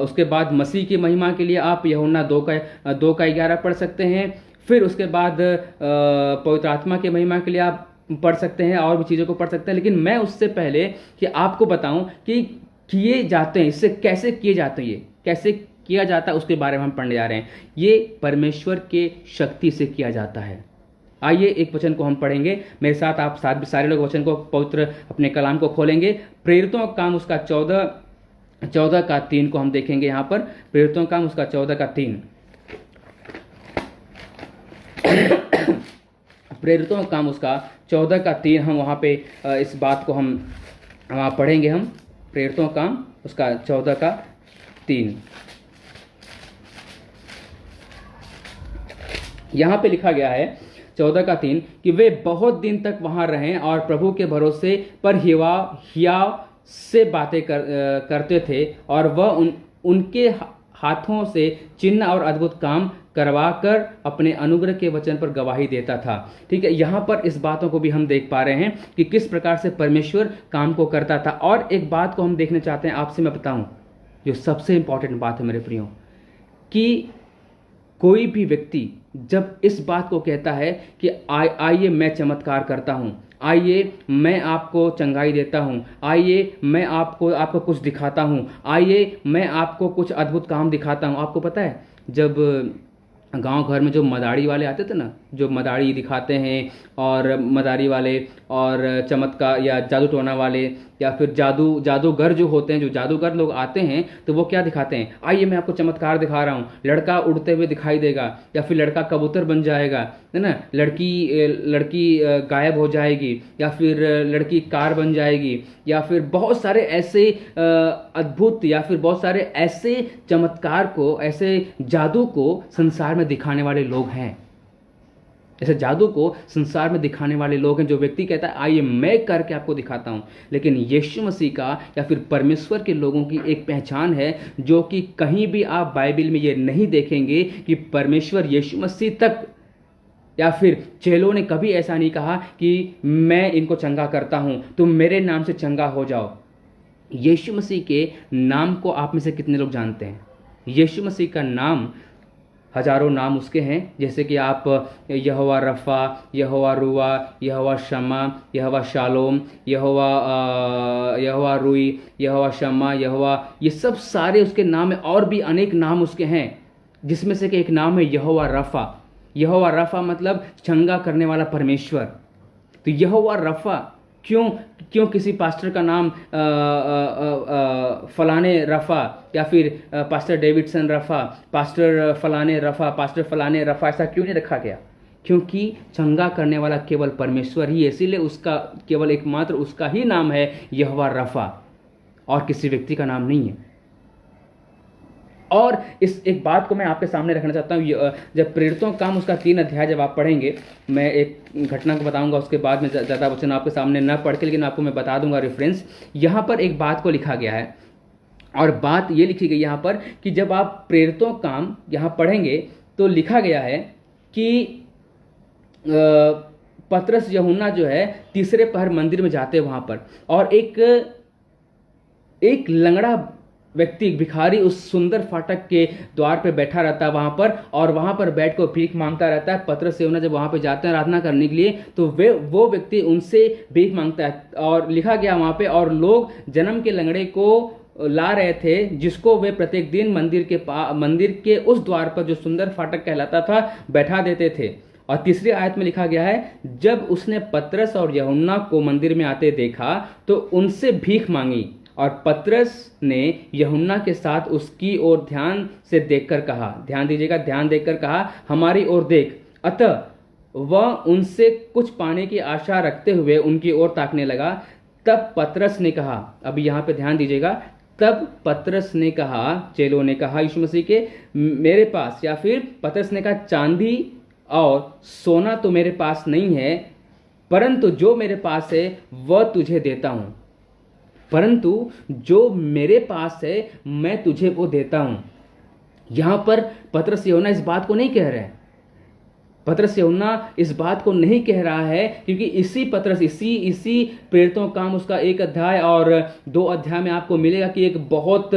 उसके बाद मसीह की महिमा के लिए आप यूहन्ना 2:11 पढ़ सकते हैं। फिर उसके बाद पवित्र आत्मा की महिमा के लिए आप पढ़ सकते हैं, और भी चीज़ों को पढ़ सकते हैं। लेकिन मैं उससे पहले कि आपको बताऊं कि किए जाते हैं, इससे कैसे किए जाते हैं, ये कैसे किया जाता है, उसके बारे में हम पढ़ने जा रहे हैं। ये परमेश्वर के शक्ति से किया जाता है। आइए एक वचन को हम पढ़ेंगे मेरे साथ, आप सारे लोग वचन को, पवित्र अपने कलाम को खोलेंगे। प्रेरितों का काम उसका 14:3 को हम देखेंगे यहाँ पर। प्रेरितों का काम उसका 14:3। प्रेरितों का काम उसका 14:3 हम वहाँ पे इस बात को हम वहाँ पढ़ेंगे। हम प्रेरितों का काम उसका 14:3 यहाँ पे लिखा गया है 14:3 कि वे बहुत दिन तक वहां रहें और प्रभु के भरोसे पर हियाव से बातें करते थे, और वह उनके हाथों से चिन्ह और अद्भुत काम करवाकर अपने अनुग्रह के वचन पर गवाही देता था। ठीक है, यहाँ पर इस बातों को भी हम देख पा रहे हैं कि किस प्रकार से परमेश्वर काम को करता था। और एक बात को हम देखना चाहते हैं, आपसे मैं बताऊं, जो सबसे इंपॉर्टेंट बात है मेरे प्रियो, कि कोई भी व्यक्ति जब इस बात को कहता है कि आइए मैं चमत्कार करता हूं, आइए मैं आपको चंगाई देता हूं, आइए मैं आपको कुछ दिखाता हूं, आइए मैं आपको कुछ अद्भुत काम दिखाता हूं। आपको पता है, जब गांव घर में जो मदारी वाले आते थे ना, जो मदारी दिखाते हैं, और मदारी वाले और चमत्कार या जादू टोना वाले या फिर जादूगर जो होते हैं, जो जादूगर लोग आते हैं, तो वो क्या दिखाते हैं, आइए मैं आपको चमत्कार दिखा रहा हूँ, लड़का उड़ते हुए दिखाई देगा, या फिर लड़का कबूतर बन जाएगा, है ना, लड़की गायब हो जाएगी, या फिर लड़की कार बन जाएगी, या फिर बहुत सारे ऐसे अद्भुत या फिर बहुत सारे ऐसे चमत्कार को, ऐसे जादू को संसार में दिखाने वाले लोग हैं। ऐसे जादू को संसार में दिखाने वाले लोग हैं, जो व्यक्ति कहता है आइए मैं करके आपको दिखाता हूं। लेकिन यीशु मसीह का या फिर परमेश्वर के लोगों की एक पहचान है, जो कि कहीं भी आप बाइबल में ये नहीं देखेंगे कि परमेश्वर यीशु मसीह तक या फिर चेलों ने कभी ऐसा नहीं कहा कि मैं इनको चंगा करता हूं, तुम मेरे नाम से चंगा हो जाओ। यीशु मसीह के नाम को आप में से कितने लोग जानते हैं? यीशु मसीह का नाम, हजारों नाम उसके हैं, जैसे कि आप यहोवा रफ़ा, यहोवा रुआ, यहोवा शमा, यहोवा शालोम, यहोवा रुई, यहोवा शमा, यहोवा, ये सब सारे उसके नाम हैं। और भी अनेक नाम उसके हैं, जिसमें से कि एक नाम है यहोवा रफ़ा। यहोवा रफ़ा मतलब चंगा करने वाला परमेश्वर। तो यहोवा रफ़ा क्यों किसी पास्टर का नाम फलाने रफ़ा, या फिर पास्टर डेविडसन रफ़ा, पास्टर फलाने रफ़ा, ऐसा क्यों नहीं रखा गया? क्योंकि चंगा करने वाला केवल परमेश्वर ही है, इसीलिए उसका केवल एकमात्र उसका ही नाम है यहोवा रफ़ा, और किसी व्यक्ति का नाम नहीं है। और इस एक बात को मैं आपके सामने रखना चाहता हूँ। जब प्रेरितों का काम उसका 3 अध्याय जब आप पढ़ेंगे, मैं एक घटना को बताऊंगा, उसके बाद में ज़्यादा वचन आपके सामने न पढ़ के, लेकिन आपको मैं बता दूंगा रेफरेंस। यहाँ पर एक बात को लिखा गया है, और बात ये लिखी गई यहाँ पर कि जब आप प्रेरितों काम यहाँ पढ़ेंगे तो लिखा गया है कि पतरस यूहन्ना जो है तीसरे पहर मंदिर में जाते हैं वहाँ पर, और एक लंगड़ा व्यक्ति, भिखारी, उस सुंदर फाटक के द्वार पे बैठा रहता है वहां पर, और वहां पर बैठ कर भीख मांगता रहता है। पतरस यूहन्ना जब वहां पे जाते हैं आराधना करने के लिए, तो वो व्यक्ति उनसे भीख मांगता है, और लिखा गया वहां पे, और लोग जन्म के लंगड़े को ला रहे थे, जिसको वे प्रत्येक दिन मंदिर के उस द्वार पर, जो सुंदर फाटक कहलाता था, बैठा देते थे। और तीसरी आयत में लिखा गया है, जब उसने पतरस और यूहन्ना को मंदिर में आते देखा तो उनसे भीख मांगी, और पतरस ने यूहन्ना के साथ उसकी ओर ध्यान से देखकर कहा, ध्यान दीजिएगा, ध्यान देखकर कहा, हमारी ओर देख। अतः वह उनसे कुछ पाने की आशा रखते हुए उनकी ओर ताकने लगा। तब पतरस ने कहा, अभी यहाँ पे ध्यान दीजिएगा, तब पतरस ने कहा, चेलों ने कहा यीशु मसीह के, मेरे पास, या फिर पतरस ने कहा, चांदी और सोना तो मेरे पास नहीं है, परंतु जो मेरे पास है वह तुझे देता हूं। परंतु जो मेरे पास है मैं तुझे वो देता हूं। यहां पर पतरस यूहन्ना इस बात को नहीं कह रहे हैं, पतरस यूहन्ना इस बात को नहीं कह रहा है क्योंकि इसी पतरस इसी प्रेरितों काम उसका 1 अध्याय और 2 अध्याय में आपको मिलेगा कि एक बहुत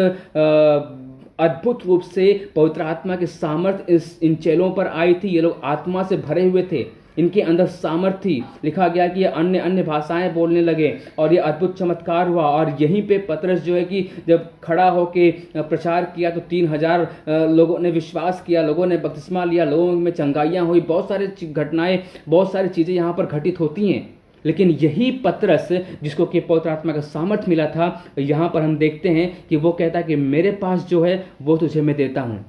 अद्भुत रूप से पवित्र आत्मा की सामर्थ्य इन चेलों पर आई थी। ये लोग आत्मा से भरे हुए थे, इनके अंदर सामर्थ्य थी। लिखा गया कि ये अन्य अन्य भाषाएं बोलने लगे और ये अद्भुत चमत्कार हुआ। और यहीं पे पतरस जो है कि जब खड़ा होके प्रचार किया तो 3000 लोगों ने विश्वास किया, लोगों ने बपतिस्मा लिया, लोगों में चंगाइयाँ हुई, बहुत सारी घटनाएं, बहुत सारी चीज़ें यहाँ पर घटित होती हैं। लेकिन यही पतरस जिसको कि पवित्र आत्मा का सामर्थ्य मिला था, यहाँ पर हम देखते हैं कि वो कहता है कि मेरे पास जो है वो तुझे मैं देता हूँ।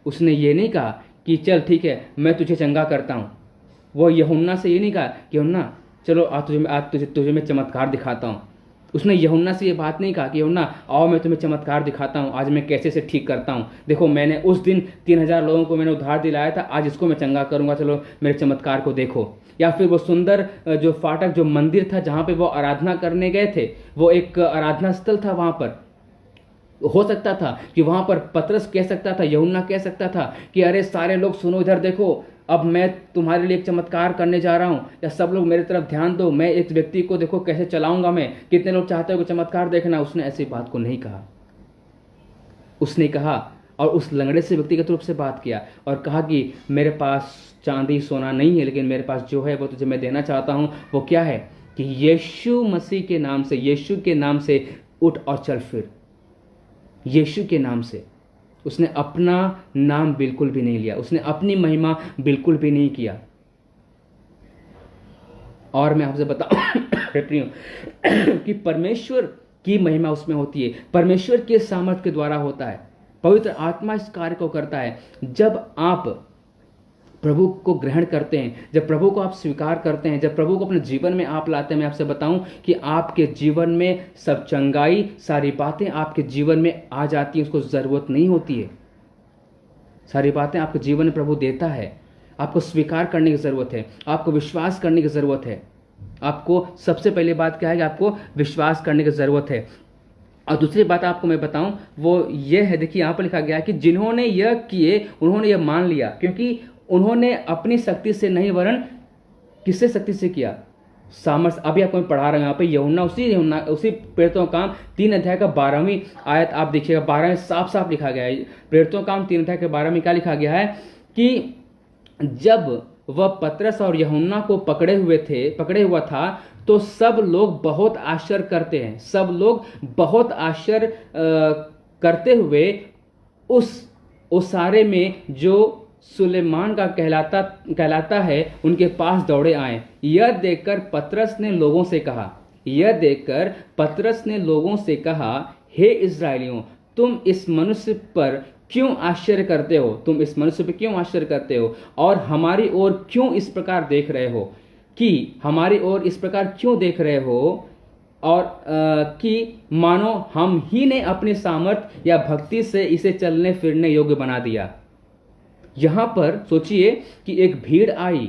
उसने ये नहीं कहा कि चल ठीक है मैं तुझे चंगा करता हूँ। वो यूहन्ना से ये नहीं कहा कि यूहन्ना चलो आज तुझे मैं चमत्कार दिखाता हूँ। उसने यूहन्ना से ये बात नहीं कहा कि यूहन्ना आओ मैं तुम्हें चमत्कार दिखाता हूँ, आज मैं कैसे से ठीक करता हूँ। देखो मैंने उस दिन 3000 लोगों को मैंने उधार दिलाया था, आज इसको मैं चंगा करूँगा, चलो मेरे चमत्कार को देखो। या फिर वो सुंदर जो फाटक जो मंदिर था जहाँ पे वो आराधना करने गए थे, वो एक आराधना स्थल था। वहाँ पर हो सकता था कि वहाँ पर पतरस कह सकता था, यूहन्ना कह सकता था कि अरे सारे लोग सुनो इधर देखो, अब मैं तुम्हारे लिए एक चमत्कार करने जा रहा हूँ, या सब लोग मेरी तरफ ध्यान दो, मैं इस व्यक्ति को देखो कैसे चलाऊंगा, मैं कितने लोग चाहते हो कि चमत्कार देखना। उसने ऐसी बात को नहीं कहा। उसने कहा और उस लंगड़े से व्यक्तिगत रूप से बात किया और कहा कि मेरे पास चांदी सोना नहीं है, लेकिन मेरे पास जो है वो तुझे मैं देना चाहता हूँ। वो क्या है कि यीशु मसीह के नाम से, यीशु के नाम से उठ और चल फिर। यीशु के नाम से। उसने अपना नाम बिल्कुल भी नहीं लिया, उसने अपनी महिमा बिल्कुल भी नहीं किया। और मैं आपसे बताऊं कि परमेश्वर की महिमा उसमें होती है, परमेश्वर के सामर्थ्य के द्वारा होता है। पवित्र आत्मा इस कार्य को करता है। जब आप प्रभु को ग्रहण करते हैं, जब प्रभु को आप स्वीकार करते हैं, जब प्रभु को अपने जीवन में आप लाते हैं, मैं आपसे बताऊं कि आपके जीवन में सब चंगाई, सारी बातें आपके जीवन में आ जाती हैं। उसको ज़रूरत नहीं होती है, सारी बातें आपके जीवन में प्रभु देता है। आपको स्वीकार करने की ज़रूरत है, आपको विश्वास करने की ज़रूरत है। आपको सबसे पहली बात क्या है कि आपको विश्वास करने की ज़रूरत है। और दूसरी बात आपको मैं बताऊं वो ये है, देखिए यहाँ पर लिखा गया है कि जिन्होंने यह किए उन्होंने यह मान लिया, क्योंकि उन्होंने अपनी शक्ति से नहीं वरन किससे शक्ति से किया, सामर्थ। अभी आपको मैं पढ़ा रहा हूं यहाँ पे यूहन्ना उसी प्रेरितों काम 3 अध्याय का 12वीं आयत आप देखिएगा, 12 में साफ साफ लिखा गया है। प्रेरितों काम 3 अध्याय के 12 में क्या लिखा गया है कि जब वह पतरस और यूहन्ना को पकड़े हुआ था तो सब लोग बहुत आश्चर्य करते हैं, सब लोग बहुत आश्चर्य करते हुए उस ओसारे में जो सुलेमान का कहलाता है उनके पास दौड़े आए। यह देखकर पतरस ने लोगों से कहा, हे इस्राएलियों, तुम इस मनुष्य पर क्यों आश्चर्य करते हो और हमारी ओर क्यों इस प्रकार देख रहे हो और कि मानो हम ही ने अपनी सामर्थ या भक्ति से इसे चलने फिरने योग्य बना दिया। यहां पर सोचिए कि एक भीड़ आई,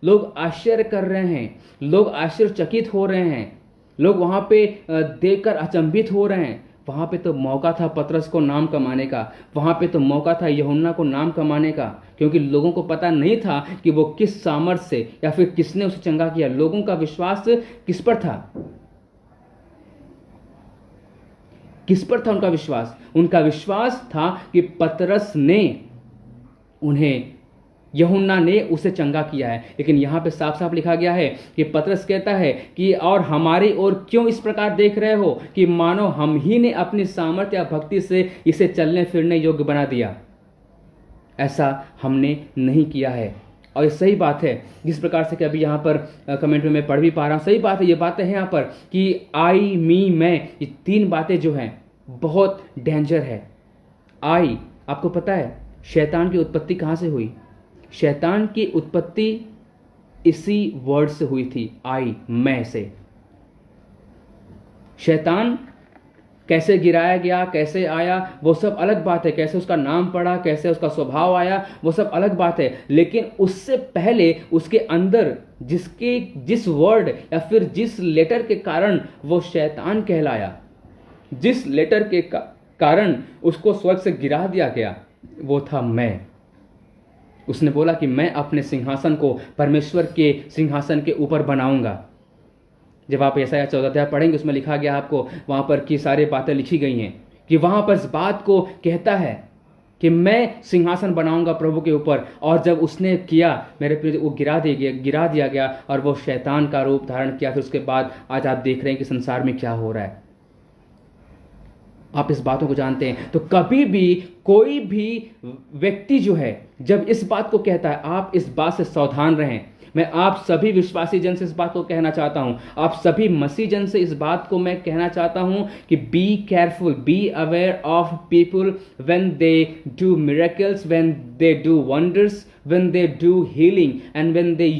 लोग आश्चर्य कर रहे हैं, लोग आश्चर्यचकित हो रहे हैं, लोग वहां पे देखकर अचंभित हो रहे हैं। वहां पे तो मौका था पतरस को नाम कमाने का, वहां पे तो मौका था यूहन्ना को नाम कमाने का, क्योंकि लोगों को पता नहीं था कि वो किस सामर्थ्य से या फिर किसने उसे चंगा किया। लोगों का विश्वास किस पर था? किस पर था उनका विश्वास? उनका विश्वास था कि पतरस ने उन्हें, यूहन्ना ने उसे चंगा किया है। लेकिन यहाँ पे साफ साफ लिखा गया है कि पतरस कहता है कि और हमारी ओर क्यों इस प्रकार देख रहे हो कि मानो हम ही ने अपनी सामर्थ्य या भक्ति से इसे चलने फिरने योग्य बना दिया। ऐसा हमने नहीं किया है। और ये सही बात है, जिस प्रकार से कि अभी यहाँ पर कमेंट में मैं पढ़ भी पा रहा हूँ, सही बात है। ये बातें हैं यहाँ पर कि आई, मी, मैं, ये 3 बातें जो हैं बहुत डेंजर है। आई, आपको पता है शैतान की उत्पत्ति कहाँ से हुई? शैतान की उत्पत्ति इसी वर्ड से हुई थी, आई, मैं से। शैतान कैसे गिराया गया, कैसे आया, वो सब अलग बात है। कैसे उसका नाम पड़ा, कैसे उसका स्वभाव आया, वो सब अलग बात है। लेकिन उससे पहले उसके अंदर जिस वर्ड या फिर जिस लेटर के कारण वो शैतान कहलाया, जिस लेटर के कारण उसको स्वर्ग से गिरा दिया गया, वो था मैं। उसने बोला कि मैं अपने सिंहासन को परमेश्वर के सिंहासन के ऊपर बनाऊंगा। जब आप यशायाह 14 अध्याय पढ़ेंगे, उसमें लिखा गया आपको, वहां पर की सारी बातें लिखी गई हैं कि वहां पर इस बात को कहता है कि मैं सिंहासन बनाऊंगा प्रभु के ऊपर। और जब उसने किया मेरे प्रिय, वो गिरा दिया गया और वो शैतान का रूप धारण किया। फिर उसके बाद आज आप देख रहे हैं कि संसार में क्या हो रहा है। आप इस बातों को जानते हैं। तो कभी भी कोई भी व्यक्ति जो है जब इस बात को कहता है, आप इस बात से सावधान रहें। मैं आप सभी विश्वासी जन से इस बात को कहना चाहता हूं, आप सभी मसीह जन से इस बात को मैं कहना चाहता हूं कि be careful, B aware of people when they do miracles, when they do wonders, when they do healing, and when they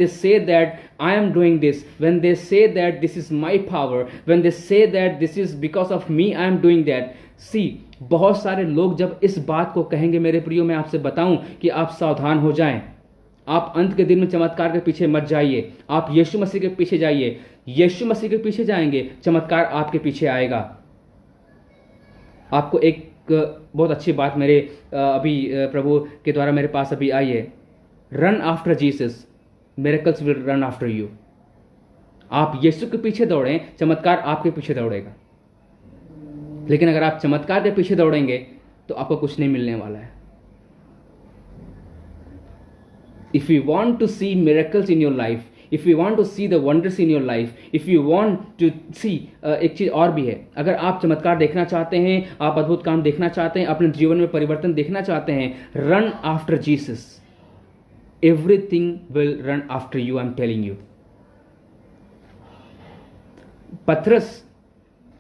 say that I am doing this, when they say that this is my power, when they say that this is because of me I am doing that. See, बहुत सारे लोग जब इस बात को कहेंगे मेरे प्रियो, मैं आपसे बताऊं कि आप सावधान हो जाएं। आप अंत के दिन में चमत्कार के पीछे मत जाइए, आप यीशु मसीह के पीछे जाइए। यीशु मसीह के पीछे जाएंगे, चमत्कार आपके पीछे आएगा। आपको एक बहुत अच्छी बात मेरे अभी प्रभु के द्वारा मेरे पास अभी आई है। Run after Jesus, miracles will run after you. आप यीशु के पीछे दौड़ें, चमत्कार आपके पीछे दौड़ेगा। लेकिन अगर आप चमत्कार के पीछे दौड़ेंगे तो आपको कुछ नहीं मिलने वाला है। If you want to see miracles in your life, if you want to see the wonders in your life, if you want to see एक चीज और भी है, अगर आप चमत्कार देखना चाहते हैं, आप अद्भुत काम देखना चाहते हैं, अपने जीवन में परिवर्तन देखना चाहते हैं, run after Jesus. Everything will run after you, I am telling you. पतरस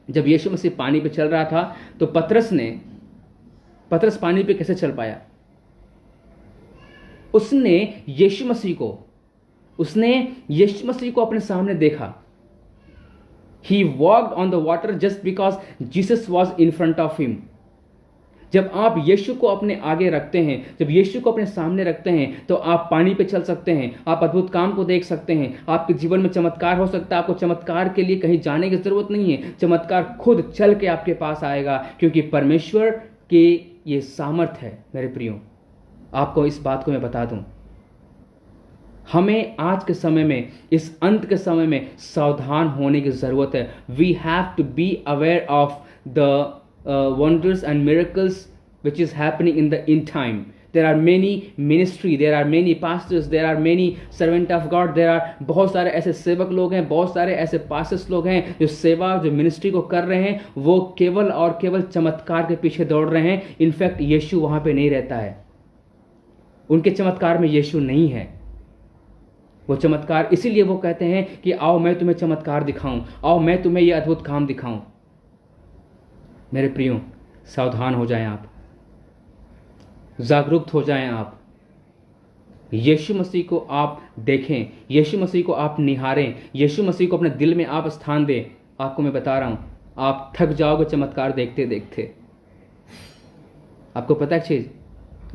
जब यीशु मसीह पानी पे चल रहा था तो पतरस पानी पे कैसे चल पाया? उसने यीशु मसीह को अपने सामने देखा। He walked on the water just because Jesus was in front of him. जब आप यीशु को अपने आगे रखते हैं, जब यीशु को अपने सामने रखते हैं, तो आप पानी पे चल सकते हैं, आप अद्भुत काम को देख सकते हैं, आपके जीवन में चमत्कार हो सकता है। आपको चमत्कार के लिए कहीं जाने की जरूरत नहीं है, चमत्कार खुद चल के आपके पास आएगा, क्योंकि परमेश्वर के ये सामर्थ है। मेरे प्रियो, आपको इस बात को मैं बता दूं, हमें आज के समय में, इस अंत के समय में सावधान होने की जरूरत है। We have to be aware of the wonders and miracles which is happening in the end time. There are many ministry, there are many pastors, there are many servant of God, there are बहुत सारे ऐसे सेवक लोग हैं, बहुत सारे ऐसे pastors लोग हैं जो सेवा, जो मिनिस्ट्री को कर रहे हैं, वो केवल और केवल चमत्कार के पीछे दौड़ रहे हैं। इनफैक्ट यीशु वहां पे नहीं रहता है, उनके चमत्कार में यीशु नहीं है। वो चमत्कार इसीलिए वो कहते हैं कि आओ मैं तुम्हें चमत्कार दिखाऊं, आओ मैं तुम्हें ये अद्भुत काम दिखाऊं। मेरे प्रियो, सावधान हो जाएं, आप जागरूक हो जाएं। आप यीशु मसीह को आप देखें, यीशु मसीह को आप निहारें, यीशु मसीह को अपने दिल में आप स्थान दें। आपको मैं बता रहा हूं, आप थक जाओगे चमत्कार देखते देखते। आपको पता है चीज,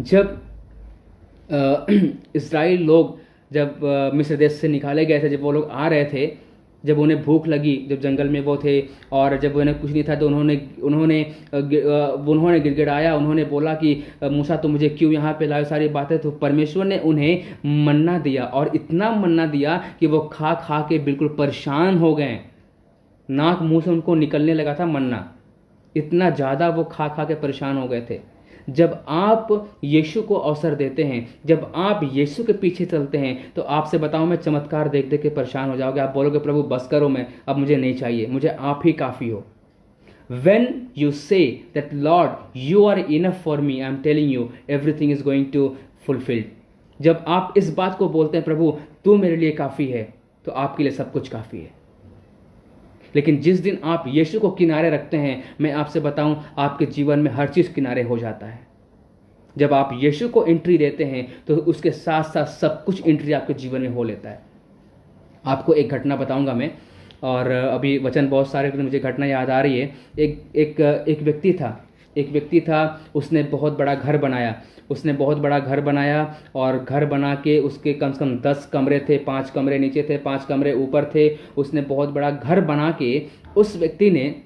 जब इस्राएल लोग जब मिस्र देश से निकाले गए थे, जब वो लोग आ रहे थे, जब उन्हें भूख लगी, जब जंगल में वो थे और जब उन्हें कुछ नहीं था, तो उन्होंने गिड़गिड़ाया, उन्होंने बोला कि मूसा तुम मुझे क्यों यहाँ पे लाए, सारी बातें। तो परमेश्वर ने उन्हें मन्ना दिया, और इतना मन्ना दिया कि वो खा खा के बिल्कुल परेशान हो गए। नाक मुंह से उनको निकलने लगा था मन्ना, इतना ज़्यादा वो खा खा के परेशान हो गए थे। जब आप यीशु को अवसर देते हैं, जब आप यीशु के पीछे चलते हैं, तो आपसे बताऊं, मैं चमत्कार देख देख के परेशान हो जाओगे। आप बोलोगे प्रभु बस करो, मैं अब मुझे नहीं चाहिए, मुझे आप ही काफ़ी हो। When you say that Lord you are enough for me, I am telling you everything is going to fulfill. जब आप इस बात को बोलते हैं प्रभु तू मेरे लिए काफ़ी है, तो आपके लिए सब कुछ काफ़ी है। लेकिन जिस दिन आप यीशु को किनारे रखते हैं, मैं आपसे बताऊं, आपके जीवन में हर चीज़ किनारे हो जाता है। जब आप यीशु को एंट्री देते हैं तो उसके साथ साथ सब कुछ एंट्री आपके जीवन में हो लेता है। आपको एक घटना बताऊंगा मैं, और अभी वचन बहुत सारे, मुझे घटना याद आ रही है। एक व्यक्ति था, उसने बहुत बड़ा घर बनाया, और घर बना के उसके कम से कम 10 कमरे थे, 5 कमरे नीचे थे, 5 कमरे ऊपर थे। उसने बहुत बड़ा घर बना के, उस व्यक्ति ने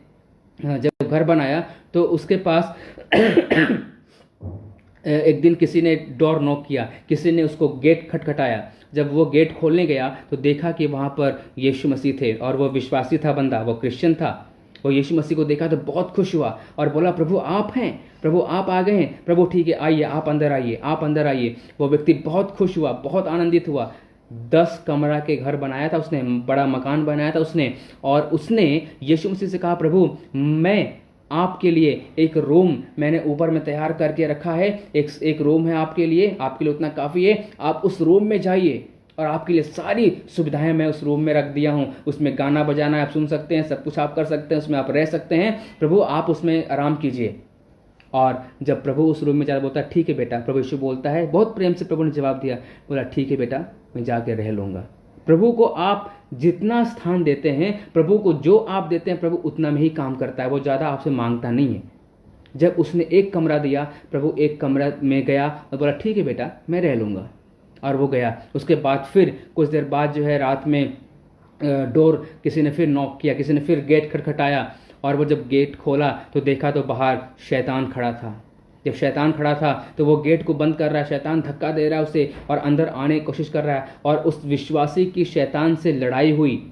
जब घर बनाया तो उसके पास एक दिन किसी ने डोर नॉक किया, किसी ने उसको गेट खटखटाया। जब वो गेट खोलने गया तो देखा कि वहाँ पर यीशु मसीह थे और वो विश्वासी था बंदा, वो क्रिश्चियन था। वो यीशु मसीह को देखा तो बहुत खुश हुआ और बोला, प्रभु आप हैं, प्रभु आप आ गए हैं, प्रभु ठीक है आइए, आप अंदर आइए, आप अंदर आइए। वो व्यक्ति बहुत खुश हुआ, बहुत आनंदित हुआ। 10 कमरा के घर बनाया था उसने, बड़ा मकान बनाया था उसने, और उसने यीशु मसीह से कहा, प्रभु मैं आपके लिए एक रूम मैंने ऊपर में तैयार करके रखा है, एक रूम है आपके लिए उतना काफ़ी है, आप उस रूम में जाइए और आपके लिए सारी सुविधाएं मैं उस रूम में रख दिया हूं। उसमें गाना बजाना आप सुन सकते हैं, सब कुछ आप कर सकते हैं, उसमें आप रह सकते हैं, प्रभु आप उसमें आराम कीजिए। और जब प्रभु उस रूम में जा बोलता ठीक है बेटा, प्रभु यीशु बोलता है, बहुत प्रेम से प्रभु ने जवाब दिया, बोला ठीक है बेटा मैं जाके रह लूँगा। प्रभु को आप जितना स्थान देते हैं, प्रभु को जो आप देते हैं, प्रभु उतना में ही काम करता है, वो ज़्यादा आपसे मांगता नहीं है। जब उसने एक कमरा दिया, प्रभु एक कमरा में गया और बोला ठीक है बेटा मैं रह लूँगा, और वो गया। उसके बाद फिर कुछ देर बाद जो है रात में डोर किसी ने फिर नॉक किया, किसी ने फिर गेट खटखटाया, और वो जब गेट खोला तो देखा तो बाहर शैतान खड़ा था। जब शैतान खड़ा था तो वो गेट को बंद कर रहा है, शैतान धक्का दे रहा है उसे और अंदर आने की कोशिश कर रहा है। और उस विश्वासी की शैतान से लड़ाई हुई,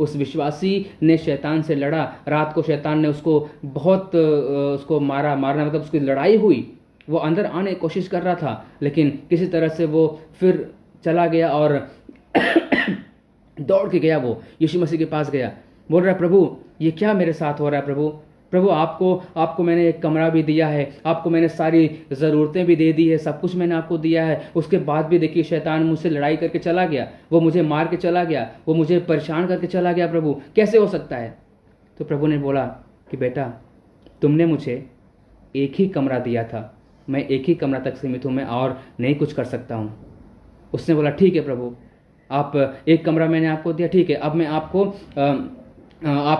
उस विश्वासी ने शैतान से लड़ा। रात को शैतान ने उसको बहुत उसको मारना मतलब उसकी लड़ाई हुई। वो अंदर आने की कोशिश कर रहा था, लेकिन किसी तरह से वो फिर चला गया और दौड़ के गया, वो यीशु मसीह के पास गया। बोल रहा है, प्रभु ये क्या मेरे साथ हो रहा है, प्रभु आपको मैंने एक कमरा भी दिया है, आपको मैंने सारी ज़रूरतें भी दे दी है, सब कुछ मैंने आपको दिया है, उसके बाद भी देखिए शैतान मुझसे लड़ाई करके चला गया, वो मुझे मार के चला गया, वो मुझे परेशान करके चला गया, प्रभु कैसे हो सकता है। तो प्रभु ने बोला कि बेटा तुमने मुझे एक ही कमरा दिया था, मैं एक ही कमरा तक सीमित हूँ, मैं और नहीं कुछ कर सकता हूँ। उसने बोला ठीक है प्रभु, आप एक कमरा मैंने आपको दिया, ठीक है अब मैं आपको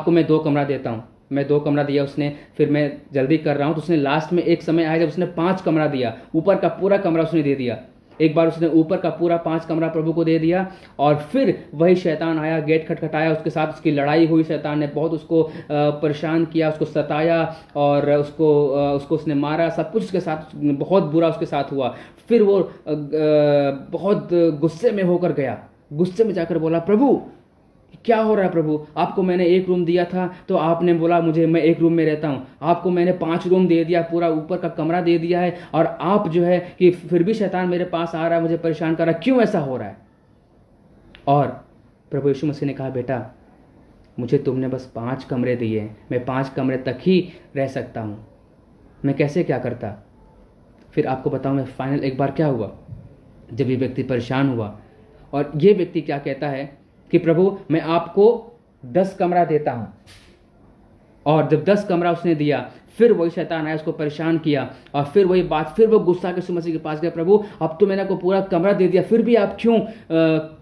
मैं 2 कमरा देता हूँ। मैं 2 कमरा दिया उसने, फिर मैं जल्दी कर रहा हूँ तो उसने लास्ट में एक समय आया जब उसने 5 कमरा दिया, ऊपर का पूरा कमरा उसने दे दिया। एक बार उसने ऊपर का पूरा 5 कमरा प्रभु को दे दिया, और फिर वही शैतान आया, गेट खटखटाया, उसके साथ उसकी लड़ाई हुई। शैतान ने बहुत उसको परेशान किया, उसको सताया और उसको उसने मारा, सब कुछ उसके साथ बहुत बुरा उसके साथ हुआ। फिर वो बहुत गुस्से में होकर गया, गुस्से में जाकर बोला, प्रभु क्या हो रहा है प्रभु, आपको मैंने एक रूम दिया था तो आपने बोला मुझे मैं एक रूम में रहता हूँ, आपको मैंने 5 रूम दे दिया, पूरा ऊपर का कमरा दे दिया है, और आप जो है कि फिर भी शैतान मेरे पास आ रहा है, मुझे परेशान कर रहा है, क्यों ऐसा हो रहा है। और प्रभु यीशु मसीह ने कहा, बेटा मुझे तुमने बस 5 कमरे दिए हैं, मैं 5 कमरे तक ही रह सकता हूँ, मैं कैसे क्या करता। फिर आपको बताऊँ मैं फाइनल एक बार क्या हुआ। जब ये व्यक्ति परेशान हुआ और ये व्यक्ति क्या कहता है कि प्रभु मैं आपको 10 कमरा देता हूं, और जब 10 कमरा उसने दिया, फिर वही शैतान आया, उसको परेशान किया, और फिर वही बात, फिर वो गुस्सा के यीशु मसीह के पास गया, प्रभु अब तो मैंने आपको पूरा कमरा दे दिया, फिर भी आप क्यों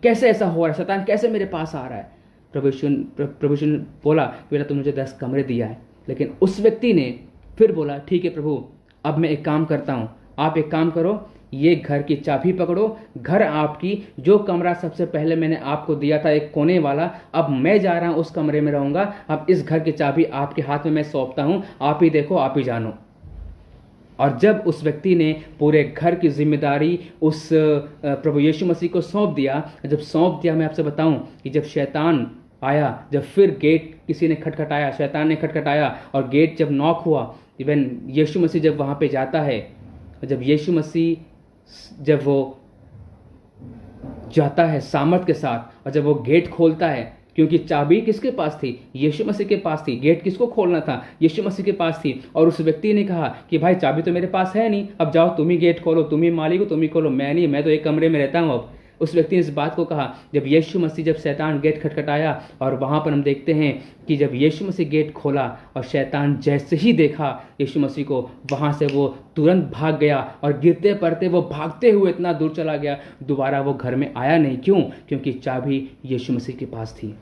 कैसे ऐसा हो रहा है, शैतान कैसे मेरे पास आ रहा है। प्रभु यीशु ने बोला, बेटा तुमने मुझे 10 कमरे दिया है। लेकिन उस व्यक्ति ने फिर बोला, ठीक है प्रभु अब मैं एक काम करता हूँ, आप एक काम करो, ये घर की चाबी पकड़ो, घर आपकी, जो कमरा सबसे पहले मैंने आपको दिया था एक कोने वाला, अब मैं जा रहा हूं उस कमरे में रहूंगा, अब इस घर की चाबी आपके हाथ में मैं सौंपता हूं, आप ही देखो आप ही जानो। और जब उस व्यक्ति ने पूरे घर की जिम्मेदारी उस प्रभु यीशु मसीह को सौंप दिया, जब सौंप दिया, मैं आपसे बताऊं कि जब शैतान आया, जब फिर गेट किसी ने खटखटाया, शैतान ने खटखटाया और गेट जब नॉक हुआ, इवन यीशु मसीह जब वहां पे जाता है, जब यीशु मसीह जब वो जाता है सामर्थ के साथ, और जब वो गेट खोलता है, क्योंकि चाबी किसके पास थी, यीशु मसीह के पास थी, गेट किसको खोलना था, यीशु मसीह के पास थी। और उस व्यक्ति ने कहा कि भाई चाबी तो मेरे पास है नहीं, अब जाओ तुम ही गेट खोलो, तुम ही मालिक हो, तुम ही खोलो, मैं नहीं, मैं तो एक कमरे में रहता हूँ। अब उस व्यक्ति ने इस बात को कहा। जब यीशु मसीह, जब शैतान गेट खटखटाया, और वहाँ पर हम देखते हैं कि जब यीशु मसीह गेट खोला और शैतान जैसे ही देखा यीशु मसीह को, वहाँ से वो तुरंत भाग गया, और गिरते पड़ते वो भागते हुए इतना दूर चला गया, दोबारा वो घर में आया नहीं। क्यों? क्योंकि चाबी यीशु मसीह के पास थी।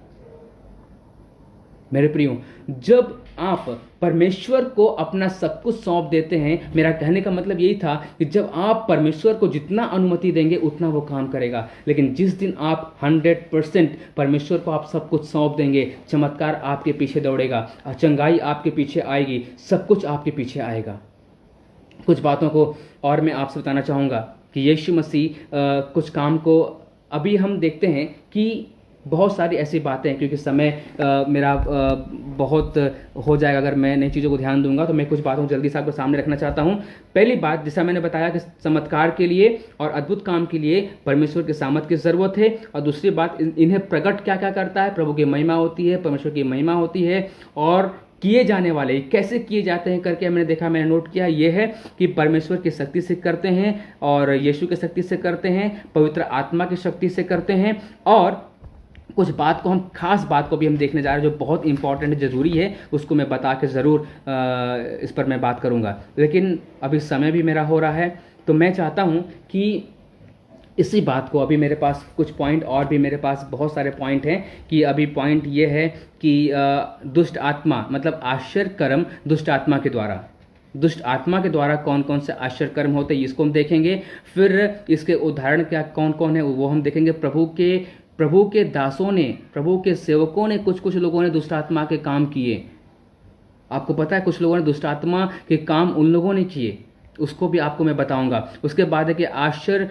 मेरे प्रियो, जब आप परमेश्वर को अपना सब कुछ सौंप देते हैं, मेरा कहने का मतलब यही था कि जब आप परमेश्वर को जितना अनुमति देंगे उतना वो काम करेगा। लेकिन जिस दिन आप 100% परमेश्वर को आप सब कुछ सौंप देंगे, चमत्कार आपके पीछे दौड़ेगा, चंगाई आपके पीछे आएगी, सब कुछ आपके पीछे आएगा। कुछ बातों को और मैं आपसे बताना चाहूँगा कि यीशु मसीह कुछ काम को अभी हम देखते हैं कि बहुत सारी ऐसी बातें हैं, क्योंकि समय मेरा बहुत हो जाएगा अगर मैं नई चीज़ों को ध्यान दूंगा, तो मैं कुछ बातों को जल्दी से आपके सामने रखना चाहता हूं। पहली बात, जैसा मैंने बताया कि चमत्कार के लिए और अद्भुत काम के लिए परमेश्वर के सामर्थ की ज़रूरत है। और दूसरी बात, इन्हें प्रकट क्या क्या करता है, प्रभु की महिमा होती है, परमेश्वर की महिमा होती है। और किए जाने वाले कैसे किए जाते हैं करके मैंने देखा, मैंने नोट किया, ये है कि परमेश्वर की शक्ति से करते हैं और यीशु की शक्ति से करते हैं, पवित्र आत्मा की शक्ति से करते हैं। और कुछ बात को हम खास बात को भी हम देखने जा रहे हैं जो बहुत इंपॉर्टेंट ज़रूरी है, उसको मैं बता के ज़रूर इस पर मैं बात करूंगा। लेकिन अभी समय भी मेरा हो रहा है, तो मैं चाहता हूं कि इसी बात को, अभी मेरे पास कुछ पॉइंट और भी मेरे पास बहुत सारे पॉइंट हैं, कि अभी पॉइंट ये है कि दुष्ट आत्मा मतलब आश्चर्य कर्म दुष्ट आत्मा के द्वारा, दुष्ट आत्मा के द्वारा कौन कौन से आश्चर्य कर्म होते हैं इसको हम देखेंगे। फिर इसके उदाहरण क्या कौन कौन है वो हम देखेंगे। प्रभु के दासों ने, प्रभु के सेवकों ने, कुछ लोगों ने दुष्ट आत्मा के काम किए। आपको पता है कुछ लोगों ने दुष्ट आत्मा के काम उन लोगों ने किए, उसको भी आपको मैं बताऊंगा। उसके बाद है कि आश्चर्य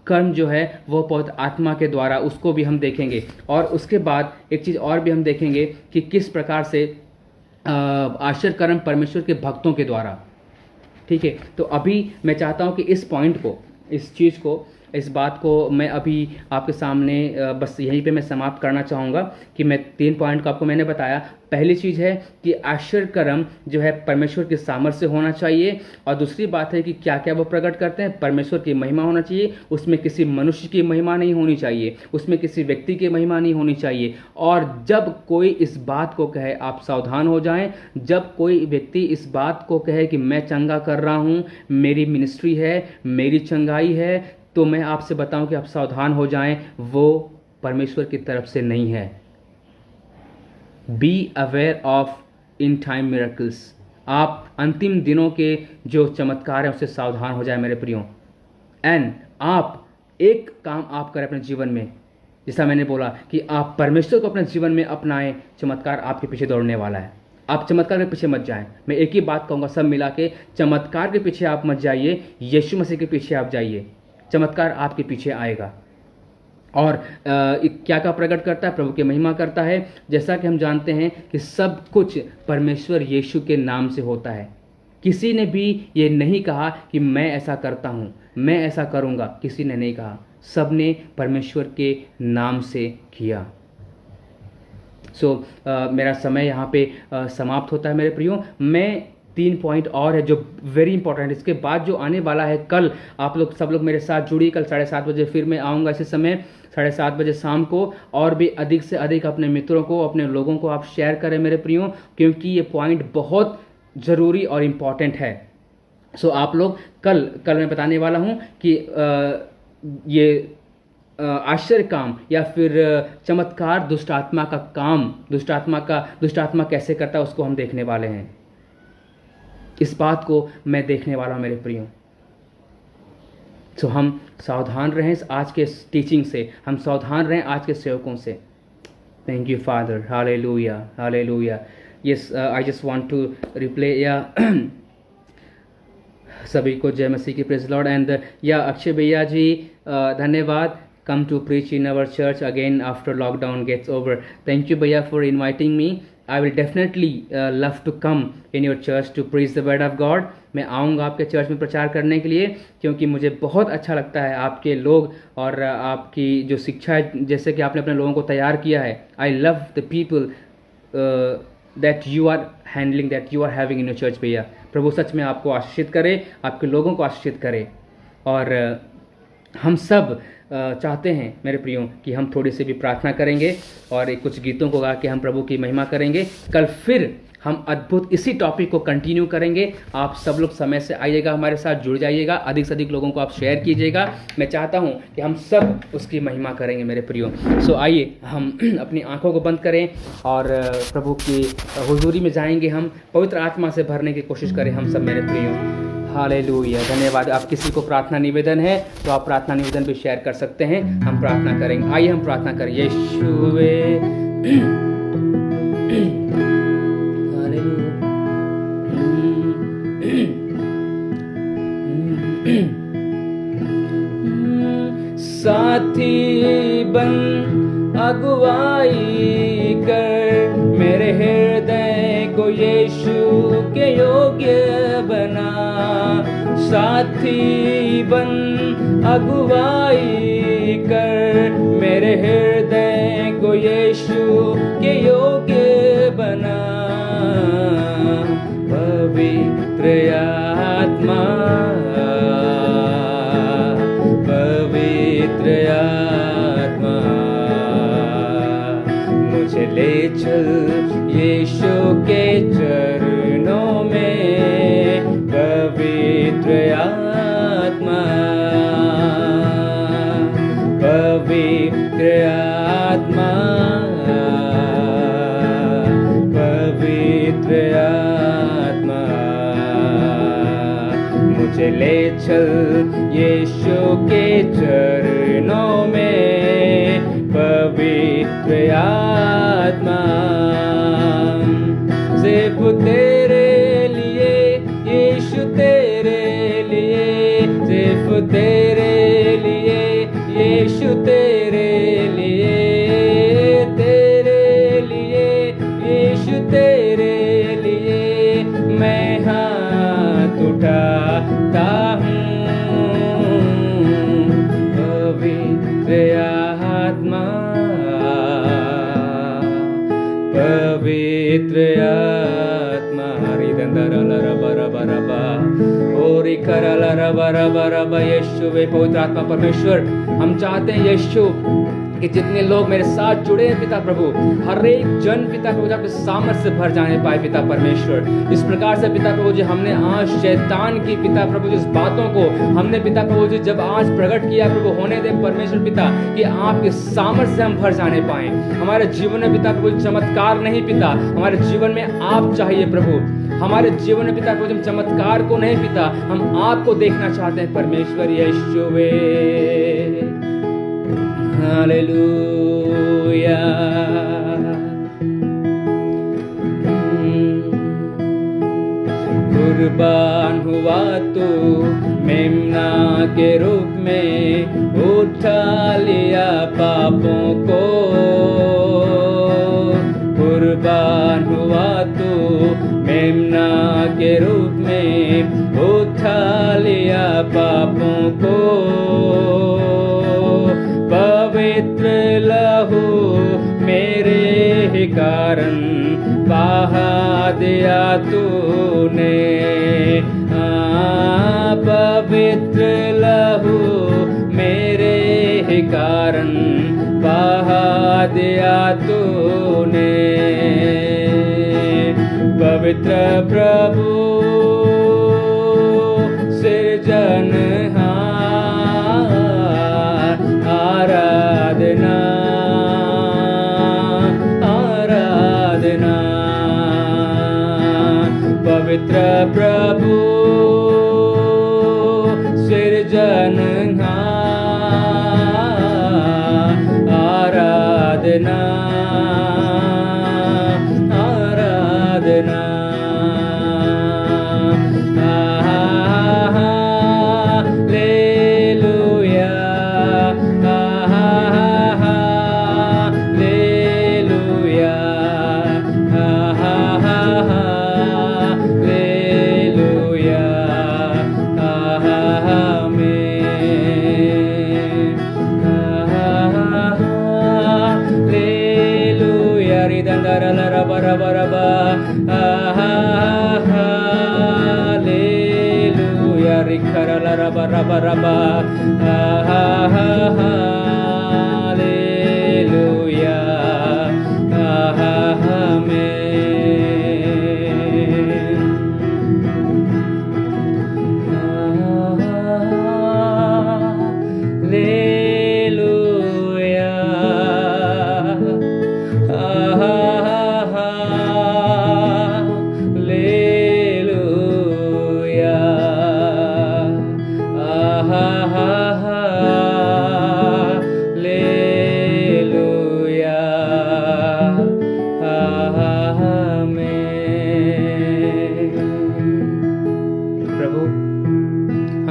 कर्म जो है वो पवित्र आत्मा के द्वारा, उसको भी हम देखेंगे। और उसके बाद एक चीज़ और भी हम देखेंगे कि किस प्रकार से आश्चर्य कर्म परमेश्वर के भक्तों के द्वारा। ठीक है, तो अभी मैं चाहता हूं कि इस पॉइंट को, इस चीज़ को, इस बात को मैं अभी आपके सामने बस यहीं पे मैं समाप्त करना चाहूँगा कि मैं 3 पॉइंट को आपको मैंने बताया। पहली चीज़ है कि आश्चर्य कर्म जो है परमेश्वर के सामर्थ्य से होना चाहिए। और दूसरी बात है कि क्या क्या वो प्रकट करते हैं, परमेश्वर की महिमा होना चाहिए, उसमें किसी मनुष्य की महिमा नहीं होनी चाहिए, उसमें किसी व्यक्ति की महिमा नहीं होनी चाहिए। और जब कोई इस बात को कहे आप सावधान हो जाएं, जब कोई व्यक्ति इस बात को कहे कि मैं चंगा कर रहा हूँ, मेरी मिनिस्ट्री है, मेरी चंगाई है, तो मैं आपसे बताऊं कि आप सावधान हो जाएं, वो परमेश्वर की तरफ से नहीं है। B aware of in time miracles. आप अंतिम दिनों के जो चमत्कार हैं उससे सावधान हो जाए मेरे प्रियो। एंड आप एक काम आप करें अपने जीवन में, जैसा मैंने बोला कि आप परमेश्वर को अपने जीवन में अपनाएं, चमत्कार आपके पीछे दौड़ने वाला है। आप चमत्कार के पीछे मत जाएं। मैं एक ही बात कहूँगा सब मिला के, चमत्कार के पीछे आप मत जाइए, यीशु मसीह के पीछे आप जाइए, चमत्कार आपके पीछे आएगा। और क्या क्या प्रकट करता है, प्रभु की महिमा करता है। जैसा कि हम जानते हैं कि सब कुछ परमेश्वर यीशु के नाम से होता है। किसी ने भी ये नहीं कहा कि मैं ऐसा करता हूँ, मैं ऐसा करूँगा, किसी ने नहीं कहा, सब ने परमेश्वर के नाम से किया। मेरा समय यहाँ पे समाप्त होता है मेरे प्रियो। मैं 3 पॉइंट और है जो वेरी इंपॉर्टेंट है। इसके बाद जो आने वाला है कल, आप लोग सब लोग मेरे साथ जुड़िए। कल 7:30 बजे फिर मैं आऊँगा इसी समय, 7:30 बजे शाम को। और भी अधिक से अधिक अपने मित्रों को, अपने लोगों को आप शेयर करें मेरे प्रियो, क्योंकि ये पॉइंट बहुत ज़रूरी और इम्पॉर्टेंट है। आप लोग कल मैं बताने वाला हूँ कि ये आश्चर्य काम या फिर चमत्कार दुष्ट आत्मा का काम, दुष्ट आत्मा कैसे करता है उसको हम देखने वाले हैं। इस बात को मैं देखने वाला हूं मेरे प्रियो। हम सावधान रहें आज के टीचिंग से, हम सावधान रहें आज के सेवकों से। Thank you father, hallelujah hallelujah. Yes, I just want to reply या सभी को जय मसीह की, प्रेज लॉर्ड। एंड या अक्षय भैया जी धन्यवाद, come to preach in our church again after lockdown gets over. Thank you भैया for inviting me. I will definitely love to come in your church to preach the word of God. मैं आऊँगा आपके church में प्रचार करने के लिए, क्योंकि मुझे बहुत अच्छा लगता है आपके लोग और आपकी जो शिक्षा है, जैसे कि आपने अपने लोगों को तैयार किया है। I love the people that you are handling, that you are having in your church भैया। प्रभु सच में आपको आशीषित करे, आपके लोगों को आशीषित करे। और हम सब चाहते हैं मेरे प्रियो कि हम थोड़ी सी भी प्रार्थना करेंगे और कुछ गीतों को गा के हम प्रभु की महिमा करेंगे। कल फिर हम अद्भुत इसी टॉपिक को कंटिन्यू करेंगे। आप सब लोग समय से आइएगा, हमारे साथ जुड़ जाइएगा, अधिक से अधिक लोगों को आप शेयर कीजिएगा। मैं चाहता हूं कि हम सब उसकी महिमा करेंगे मेरे प्रियो। आइए हम अपनी आंखों को बंद करें और प्रभु की हुजूरी में जाएंगे। हम पवित्र आत्मा से भरने की कोशिश करें हम सब मेरे प्रियो। हालेलुया, धन्यवाद। आप किसी को प्रार्थना निवेदन है तो आप प्रार्थना निवेदन भी शेयर कर सकते हैं, हम प्रार्थना करेंगे। आइए हम प्रार्थना करें। यीशुवे साथी बन अगुवाई कर, मेरे हृदय को यीशु के योग्य बना। साथी बन अगुवाई कर, मेरे हृदय को यीशु के योग्य बना। पवित्र आत्मा, पवित्र आत्मा, मुझे ले चल यीशु के चरणों में। पवित्र आत्मा, पवित्र आत्मा, पवित्र आत्मा, मुझे ले चल यीशु के चरणों में। पवित्र आत्मा, सिर्फ तेरे लिए यीशु, तेरे लिए, सिर्फ तेरे लिए यीशु, तेरे लिए, तेरे लिए यीशु, तेरे लिए मैं हाथ उठाता हूँ। पवित्र आत्मा, पवित्र आत्मा, यीशु वे पवित्र आत्मा परमेश्वर, हम चाहते हैं यीशु कि जितने लोग मेरे साथ जुड़े हैं पिता प्रभु, हर एक जन पिता प्रभु जब सामर्थ्य से भर जाने पाए पिता परमेश्वर। इस प्रकार से पिता प्रभु जी हमने आज शैतान की पिता प्रभु जिस बातों को हमने पिता प्रभु जी जब आज प्रकट किया प्रभु, होने दे परमेश्वर पिता कि आपके सामर्थ्य से हम भर जाने पाए। हमारे जीवन में पिता प्रभु चमत्कार नहीं पिता, हमारे जीवन में आप चाहिए प्रभु। हमारे जीवन में पिता प्रभु चमत्कार को नहीं पिता, हम आपको देखना चाहते हैं परमेश्वर यीशुवे। हालेलुया। कुर्बान हुआ तू मेमना के रूप में, उठा लिया पापों को। कुर्बान हुआ तू मेमना के रूप में, उठा लिया पापों को। पवित्र लहू मेरे ही कारण बहा दिया तूने। पवित्र लहू मेरे ही कारण बहा दिया तूने। पवित्र प्रभु सृजनहार, आराधना आराधना। पवित्र प्रभु सृजनहार, आराधना आराधना।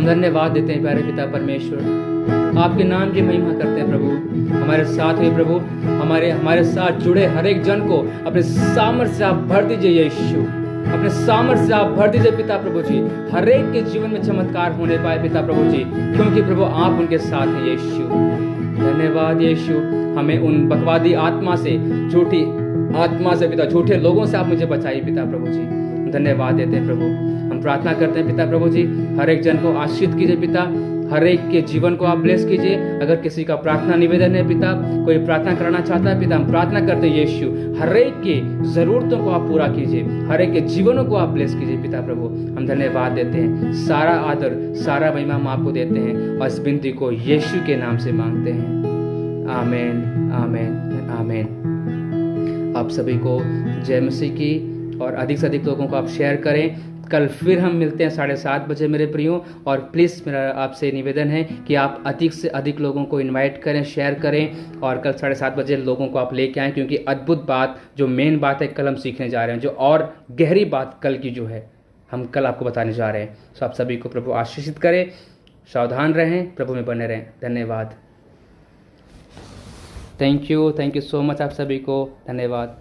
धन्यवाद देते हैं प्यारे पिता परमेश्वर, आपके नाम की महिमा करते हैं प्रभु। हमारे साथ हुए प्रभु, हमारे साथ जुड़े हर एक जन को अपने सामर्थ्य से आप भर दीजिए यीशु, अपने सामर्थ्य से आप भर दीजिए पिता प्रभु जी। हर एक के जीवन में चमत्कार होने पाए पिता प्रभु जी, क्योंकि प्रभु आप उनके साथ हैं यीशु। धन्यवाद यीशु। हमें उन बकवादी आत्मा से, झूठी आत्मा से पिता, झूठे लोगों से आप मुझे बचाइए पिता प्रभु जी। धन्यवाद देते हैं प्रभु। हम प्रार्थना करते हैं पिता प्रभु जी, हर एक जन को आशीष कीजिए पिता, हर एक के जीवन को आप ब्लेस कीजिए। अगर किसी का प्रार्थना निवेदन है पिता, कोई प्रार्थना कराना चाहता है पिता, हम प्रार्थना करते हैं यीशु, हर एक के जरूरतों को आप पूरा कीजिए, हर एक के जीवनों को आप ब्लेस कीजिए पिता प्रभु। हम धन्यवाद देते हैं, सारा आदर सारा महिमा हम आपको देते हैं और इस विनती को यीशु के नाम से मांगते हैं। आमीन आमीन आमीन। आप सभी को जय मसीह की, और अधिक से अधिक लोगों को आप शेयर करें। कल फिर हम मिलते हैं 7:30 बजे मेरे प्रियो, और प्लीज़ मेरा आपसे निवेदन है कि आप अधिक से अधिक लोगों को इनवाइट करें, शेयर करें, और कल 7:30 बजे लोगों को आप लेके आएँ, क्योंकि अद्भुत बात जो मेन बात है कल हम सीखने जा रहे हैं, जो और गहरी बात कल की जो है हम कल आपको बताने जा रहे हैं। सो आप सभी को प्रभु आशीषित करें, सावधान रहें, प्रभु में बने रहें। धन्यवाद। थैंक यू सो मच आप सभी को, धन्यवाद।